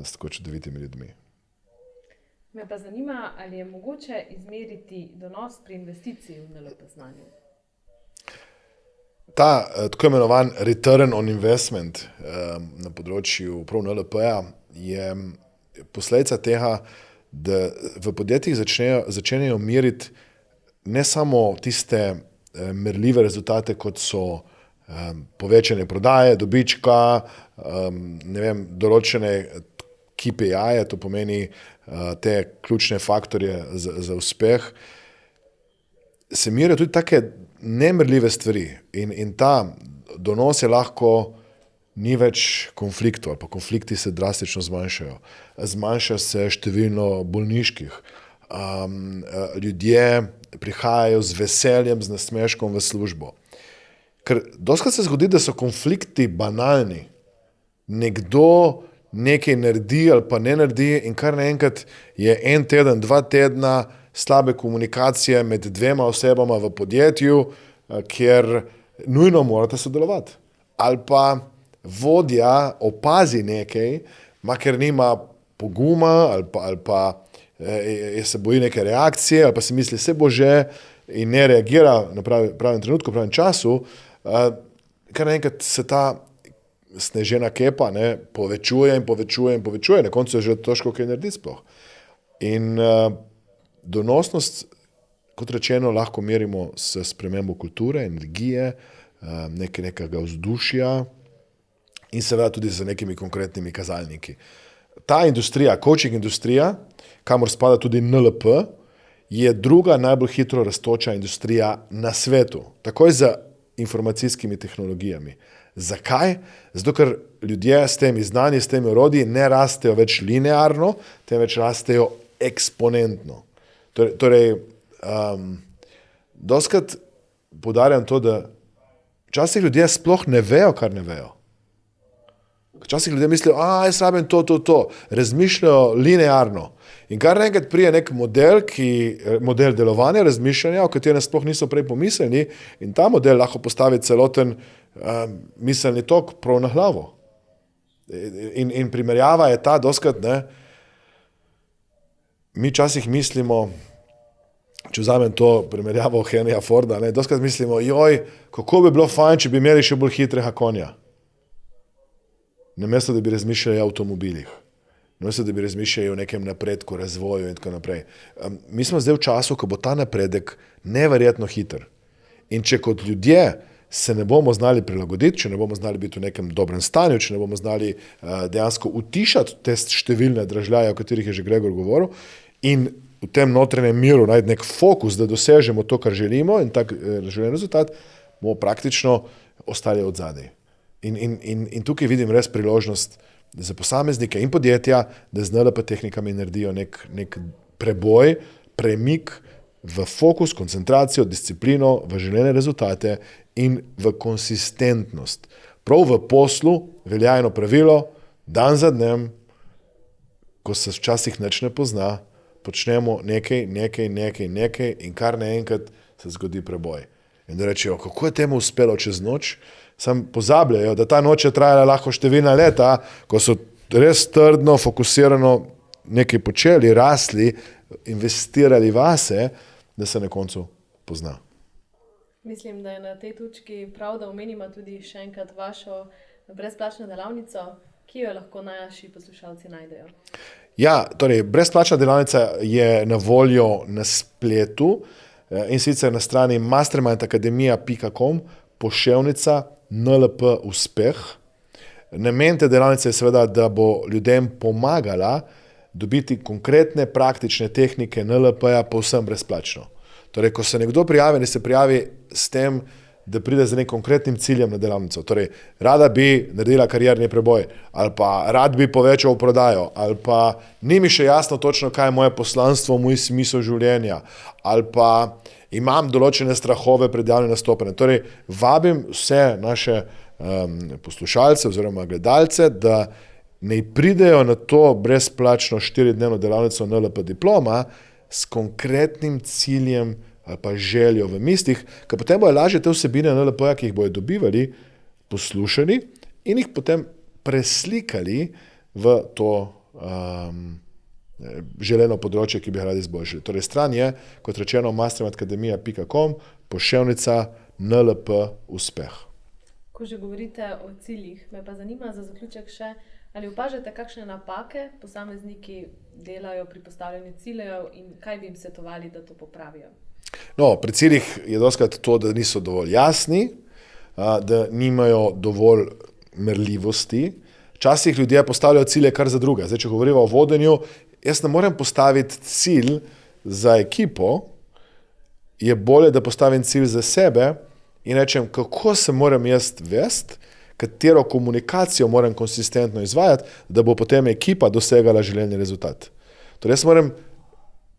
B: s tako čudovitimi ljudmi.
A: Me pa zanima, ali je mogoče izmeriti donos pri investiciji v NLP znanje?
B: Ta tako imenovan return on investment na področju prav NLP-ja je posledica tega, da v podjetjih začenjajo meriti ne samo tiste merljive rezultate, kot so povečanje prodaje, dobička, ne vem, določene KPI-je, to pomeni te ključne faktorje za uspeh, se merijo tudi take nemerljive stvari in ta donos je lahko ni več konfliktov ali pa konflikti se drastično zmanjšajo. Zmanjša se število bolniških. Ljudje prihajajo z veseljem, z nasmeškom v službo. Ker dostikrat se zgodi, da so konflikti banalni. Nekdo nekaj naredi ali pa ne naredi in kar naenkrat je en teden, 2 tedna slabe komunikacije med dvema osebama v podjetju, kjer nujno morate sodelovati. Ali pa vodja opazi nekaj, ker nima poguma ali pa se boji neke reakcije ali pa si misli, se bo že in ne reagira na pravem trenutku, pravem času, kar naenkrat se ta snežena kepa povečuje in povečuje in povečuje. Na koncu je že težko kaj narediti sploh. In donosnost, kot rečeno, lahko merimo s spremembo kulture, energije, nekega vzdušja in seveda tudi z nekimi konkretnimi kazalniki. Ta industrija, coaching industrija, kamor spada tudi NLP, je druga najbolj hitro rastoča industrija na svetu, takoj za informacijskimi tehnologijami. Zakaj? Zato, ker ljudje s temi znanji, s temi orodji ne rastejo več linearno, temveč rastejo eksponentno. Torej, dostikrat poudarjam to, da včasih ljudje sploh ne vejo, kar ne vejo. Včasih ljudje mislijo, jaz rabim to. Razmišljajo linearno. In kar naenkrat prije nek model delovanja, razmišljanja, o katerem sploh niso prej pomislili, in ta model lahko postavi celoten miselni tok prav na glavo. In primerjava je ta dostikrat, mi včasih mislimo, če vzamem to primerjavo Henryja Forda, dostikrat mislimo, kako bi bilo fajn, če bi imeli še bolj hitrega konja. Namesto, da bi razmišljali o avtomobilih. Namesto, da bi razmišljali o nekem napredku, razvoju in tako naprej. Mi smo zdaj v času, ko bo ta napredek neverjetno hiter. In če kot ljudje se ne bomo znali prilagoditi, če ne bomo znali biti v nekem dobrem stanju, če ne bomo znali dejansko utišati te številne dražljaje, o katerih je že Gregor govoril, in v tem notranjem miru najti nek fokus, da dosežemo to, kar želimo in tak željen rezultat, bomo praktično ostali od zadaj. In tukaj vidim res priložnost za posameznike in podjetja, da z NLP tehnikami naredijo nek preboj, premik v fokus, koncentracijo, disciplino, v želene rezultate in v konsistentnost. Prav v poslu velja eno pravilo, dan za dnem, ko se včasih nič ne pozna, počnemo nekaj in kar naenkrat se zgodi preboj. In da rečejo, kako je temu uspelo čez noč, sam pozabljajo, da ta noč je trajala lahko številna leta, ko so res trdno, fokusirano nekaj počeli, rasli, investirali vase, da se na koncu pozna.
A: Mislim, da je na tej točki prav, da omenimo tudi še enkrat vašo brezplačno delavnico, ki jo lahko naši poslušalci najdejo.
B: Ja, torej, brezplačna delavnica je na voljo na spletu in sicer na strani mastermindacademia.com // NLP uspeh. Namen te delavnice je seveda, da bo ljudem pomagala dobiti konkretne praktične tehnike NLP-ja povsem brezplačno. Torej, ko se nekdo prijavi, ne se prijavi s tem, da pride z nekim konkretnim ciljem na delavnico. Torej, rada bi naredila karierni preboj, ali pa rad bi povečal prodajo, ali pa ni mi še jasno točno, kaj je moje poslanstvo, moj smisel življenja, ali pa imam določene strahove pred javnim nastopanjem. Torej, vabim vse naše poslušalce oziroma gledalce, da naj pridejo na to brezplačno 4-dnevno delavnico NLP diploma s konkretnim ciljem ali pa željo v mislih, ker potem bojo lažje te vsebine NLP-ja, ki jih bojo dobivali, poslušali in jih potem preslikali v to želeno področje, ki bi ga radi izboljšali. Torej, stran je, kot rečeno, mastermindacademia.com / NLP uspeh.
A: Ko že govorite o ciljih, me pa zanima za zaključek še, ali opažate kakšne napake posamezniki delajo pri postavljanju ciljev in kaj bi jim svetovali, da to popravijo?
B: No, pri ciljih je dostikrat to, da niso dovolj jasni, da nimajo dovolj merljivosti. Včasih ljudje postavljajo cilje kar za druge. Zdaj, če govorimo o vodenju, jaz ne morem postaviti cilj za ekipo, je bolje, da postavim cilj za sebe in rečem, kako se moram jaz vesti, katero komunikacijo moram konsistentno izvajati, da bo potem ekipa dosegala želeni rezultat. Torej, jaz moram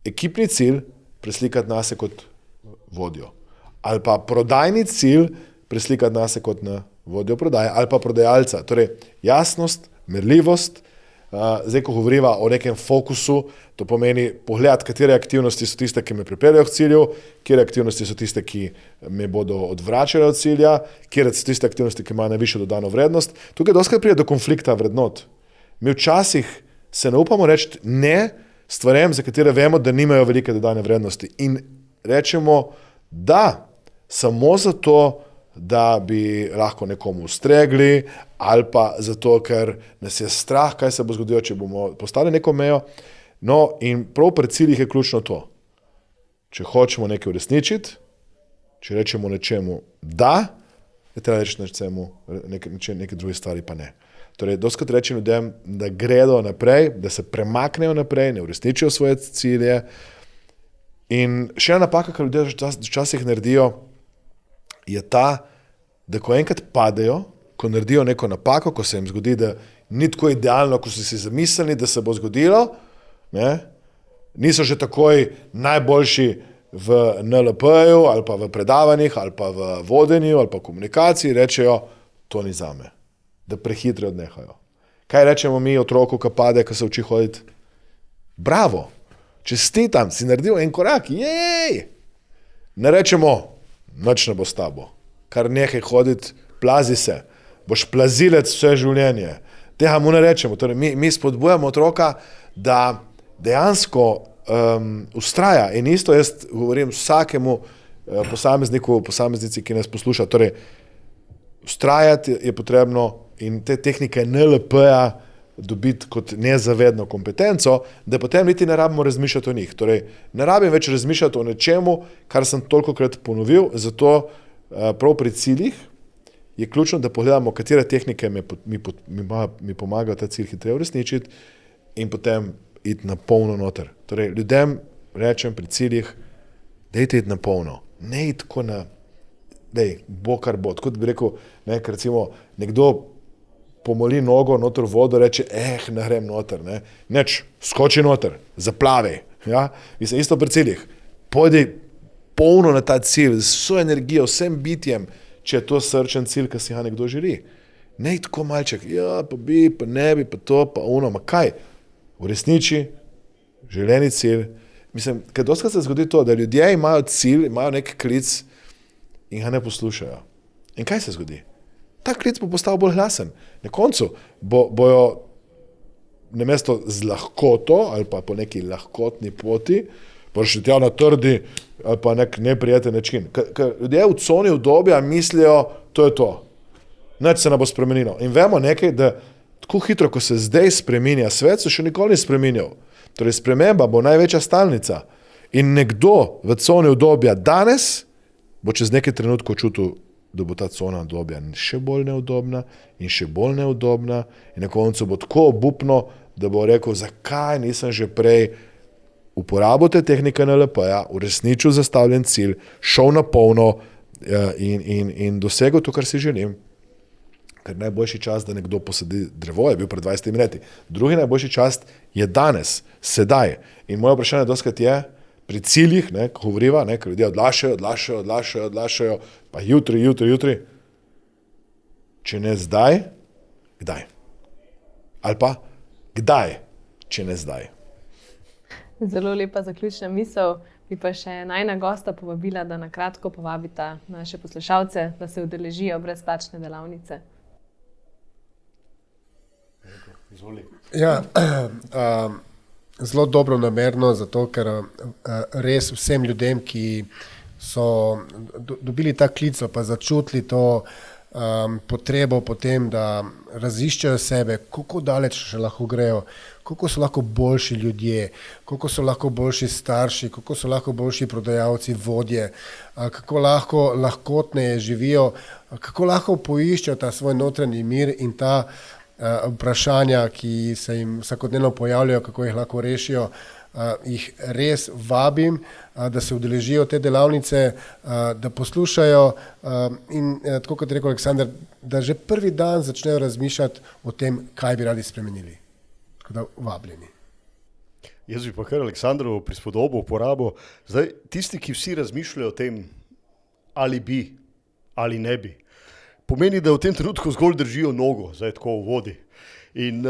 B: ekipni cilj preslikati nase kot vodjo. Ali pa prodajni cilj preslikati nase kot na vodjo prodaje, ali pa prodajalca. Torej, jasnost, merljivost. Zdaj, ko govoriva o nekem fokusu, to pomeni pogled, katere aktivnosti so tiste, ki me pripeljajo k cilju, katere aktivnosti so tiste, ki me bodo odvračale od cilja, katere so tiste aktivnosti, ki imajo najvišjo dodano vrednost. Tukaj dostikrat pride do konflikta vrednot. Mi včasih se ne upamo reči ne stvarem, za katere vemo, da nimajo velike dodane vrednosti. In rečemo da, samo zato, da bi lahko nekomu ustregli, ali pa zato, ker nas je strah, kaj se bo zgodilo, če bomo postali neko mejo. No, in prav pri ciljih je ključno to. Če hočemo nekaj uresničiti, če rečemo nečemu da, je treba reči nečemu, neke druge stvari pa ne. Torej, dostikrat rečem ljudem, da gredo naprej, da se premaknejo naprej, ne uresničijo svoje cilje. In še ena napaka, kar ljudje včasih naredijo, je ta, da ko enkrat padejo, ko naredijo neko napako, ko se jim zgodi, da ni tako idealno, ko so si zamislili, da se bo zgodilo, ne, niso že takoj najboljši v NLP-ju ali pa v predavanjih ali pa v vodenju ali pa komunikaciji, rečejo, to ni zame, da prehitro odnehajo. Kaj rečemo mi otroku, ko pade, ko se uči hoditi? Bravo, čestitam, si naredil en korak, jej! Ne rečemo, nič ne bo s tabo, kar nehaj hoditi, plazi se, boš plazilec vse življenje. Tega mu ne rečemo. Torej, mi spodbujamo otroka, da dejansko ustraja. In isto jaz govorim vsakemu posameznici, ki nas posluša. Torej, ustrajati je potrebno in te tehnike NLP-ja dobiti kot nezavedno kompetenco, da potem niti ne rabimo razmišljati o njih. Torej, ne rabim več razmišljati o nečemu, kar sem tolikokrat ponovil, zato prav pri ciljih je ključno, da pogledamo, katere tehnike mi pomagajo ta cilj hitreje uresničiti in potem iti na polno noter. Torej, ljudem rečem pri ciljih, dajte iti na polno, ne iti tako na dej, bo kar bo. Tako da bi rekel, ne, ker recimo nekdo pomoli nogo noter v vodo, reče, ne grem noter, ne. Neč, skoči noter, zaplavi, ja. Mislim, isto pri ciljih. Pojdi polno na ta cilj, z vso energijo, vsem bitjem, če je to srčen cilj, ki si ga nekdo želi. Ne tako malček, ja, pa bi, pa ne bi, pa to, pa ono, ma kaj? Uresniči želeni cilj. Mislim, ker dostakrat se zgodi to, da ljudje imajo cilj, imajo nek klic in ga ne poslušajo. In kaj se zgodi? Ta klic bo postal bolj glasen. Na koncu bojo namesto z lahkoto ali pa po neki lahkotni poti prišli tja na trdi ali pa nek neprijeten način. Ker ljudje v coni udobja mislijo, to je to. Nič se ne bo spremenilo. In vemo nekaj, da tako hitro, ko se zdaj spreminja svet, se še nikoli ni spreminjal. Torej, sprememba bo največja stalnica. In nekdo v coni udobja danes bo čez nekaj trenutkov čutil, da bo ta cona udobja še bolj neudobna in še bolj neudobna in na koncu bo tako obupno, da bo rekel, zakaj nisem že prej uporabil te tehnike NLP-ja, uresničil zastavljen cilj, šel na polno in dosegel to, kar si želim. Ker najboljši čas, da nekdo posadi drevo, je bil pred 20 leti. Drugi najboljši čas je danes, sedaj. In moje vprašanje doskrat je, pri ciljih, ko govoriva, ker ljudje odlašajo, pa jutri. Če ne zdaj, kdaj? Ali pa, kdaj, če ne zdaj?
A: Zelo lepa zaključna misel. Bi pa še najna gosta povabila, da na kratko povabita naše poslušalce, da se udeležijo brezplačne delavnice.
B: Izvoli.
C: Ja, zelo dobro namerno, zato ker res vsem ljudem, ki so dobili ta klic, pa začutili to potrebo potem, da raziščejo sebe, kako daleč še lahko grejo, kako so lahko boljši ljudje, kako so lahko boljši starši, kako so lahko boljši prodajalci, vodje, kako lahko lahkotneje živijo, kako lahko poiščejo ta svoj notranji mir in ta vprašanja, ki se jim vsakodnevno pojavljajo, kako jih lahko rešijo, jih res vabim, da se udeležijo te delavnice, da poslušajo in tako kot je rekel Aleksander, da že prvi dan začnejo razmišljati o tem, kaj bi radi spremenili. Tako da vabljeni.
D: Jaz bi pa kar Aleksandrovo prispodobo uporabil. Zdaj, tisti, ki vsi razmišljajo o tem, ali bi, ali ne bi, pomeni, da v tem trenutku zgolj držijo nogo, zdaj tako v vodi. In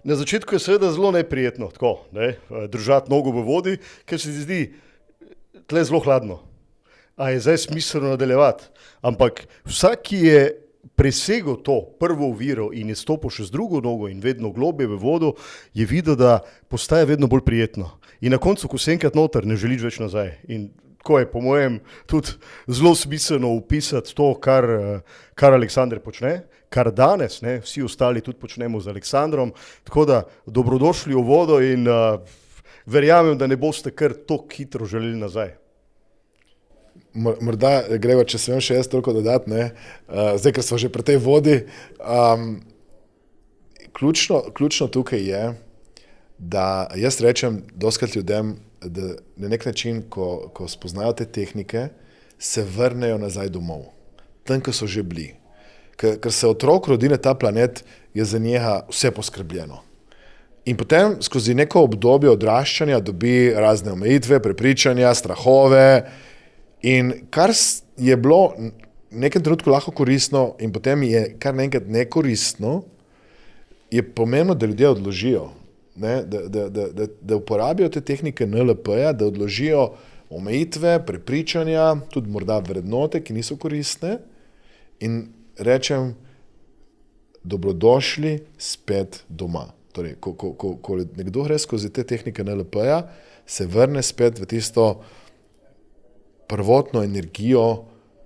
D: na začetku je seveda zelo neprijetno tako, držati nogo v vodi, ker se ti zdi tle zelo hladno. A je zdaj smiselno nadaljevati. Ampak vsak, ki je presegel to prvo oviro in je stopil še z drugo nogo in vedno globje v vodo, je videl, da postaje vedno bolj prijetno. In na koncu, ko se enkrat noter, ne želiš več nazaj. In tako je po mojem tudi zelo smiselno upisati to, kar Aleksander počne, kar danes vsi ostali tudi počnemo z Aleksandrom. Tako da dobrodošli v vodo in verjamem, da ne boste kar tako hitro želeli nazaj.
B: Morda greva, če smem še jaz toliko dodati, zdaj, ker smo že pri tej vodi, ključno tukaj je, da jaz rečem dostikrat ljudem, da na nek način, ko spoznajo te tehnike, se vrnejo nazaj domov, tam, ko so že bili. Ker se otrok rodi na ta planet, je za njega vse poskrbljeno. In potem skozi neko obdobje odraščanja dobi razne omejitve, prepričanja, strahove in kar je bilo v nekem trenutku lahko koristno in potem je kar naenkrat nekoristno, je pomembno, da ljudje odložijo. Da uporabijo te tehnike NLP-ja, da odložijo omejitve, prepričanja, tudi morda vrednote, ki niso koristne in rečem, dobrodošli spet doma. Torej, ko nekdo gre skozi te tehnike NLP-ja, se vrne spet v tisto prvotno energijo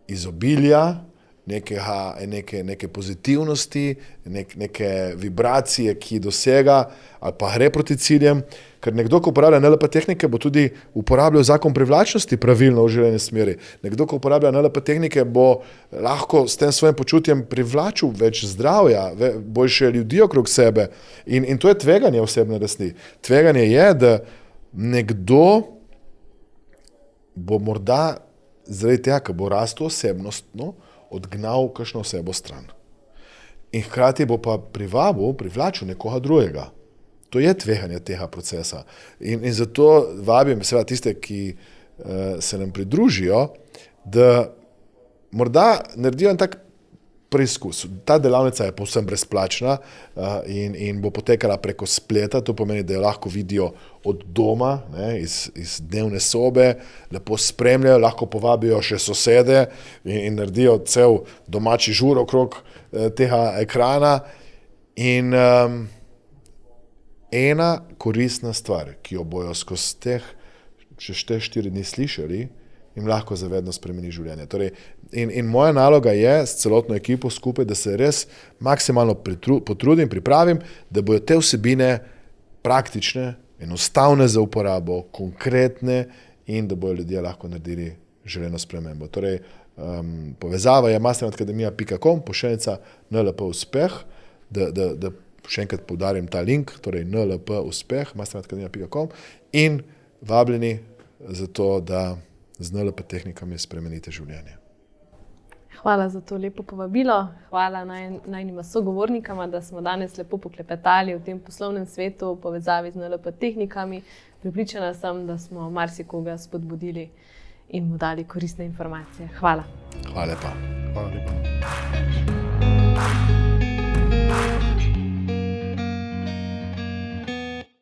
B: izobilja, neke pozitivnosti, neke vibracije, ki dosega ali pa gre proti ciljem, ker nekdo, ko uporablja NLP tehnike, bo tudi uporabljal zakon privlačnosti pravilno v željeni smeri. Nekdo, ko uporablja NLP tehnike, bo lahko s tem svojim počutjem privlačil več zdravja, boljše ljudi okrog sebe in to je tveganje osebne rasti. Tveganje je, da nekdo bo morda zaradi tega, ker bo rastel osebnostno, odgnal kakšno osebo stran. In hkrati bo pa privlačil nekoga drugega. To je tveganje tega procesa. In zato vabim seveda tiste, ki se nam pridružijo, da morda naredijo en tak preizkus. Ta delavnica je povsem brezplačna in bo potekala preko spleta, to pomeni, da jo lahko vidijo od doma, ne, iz dnevne sobe, lepo spremljajo, lahko povabijo še sosede in naredijo cel domači žur okrog tega ekrana. In ena koristna stvar, ki jo bojo skozi teh 4 dni slišali, jim lahko zavedno spremeni življenje. Torej, in moja naloga je s celotno ekipo skupaj, da se res maksimalno potrudim, pripravim, da bojo te vsebine praktične, enostavne za uporabo, konkretne in da bojo ljudje lahko naredili želeno spremembo. Torej, povezava je masteracademia.com, pošiljka NLP uspeh, da še enkrat poudarim ta link, torej NLP uspeh, masteracademia.com in vabljeni za to, da z NLP tehnikami spremenite življenje.
A: Hvala za to lepo povabilo, hvala najnima sogovornikama, da smo danes lepo poklepetali v tem poslovnem svetu v povezavi z NLP tehnikami. Prepričana sem, da smo marsikoga spodbudili in mu dali koristne informacije. Hvala.
B: Hvala lepa.
D: Hvala lepa.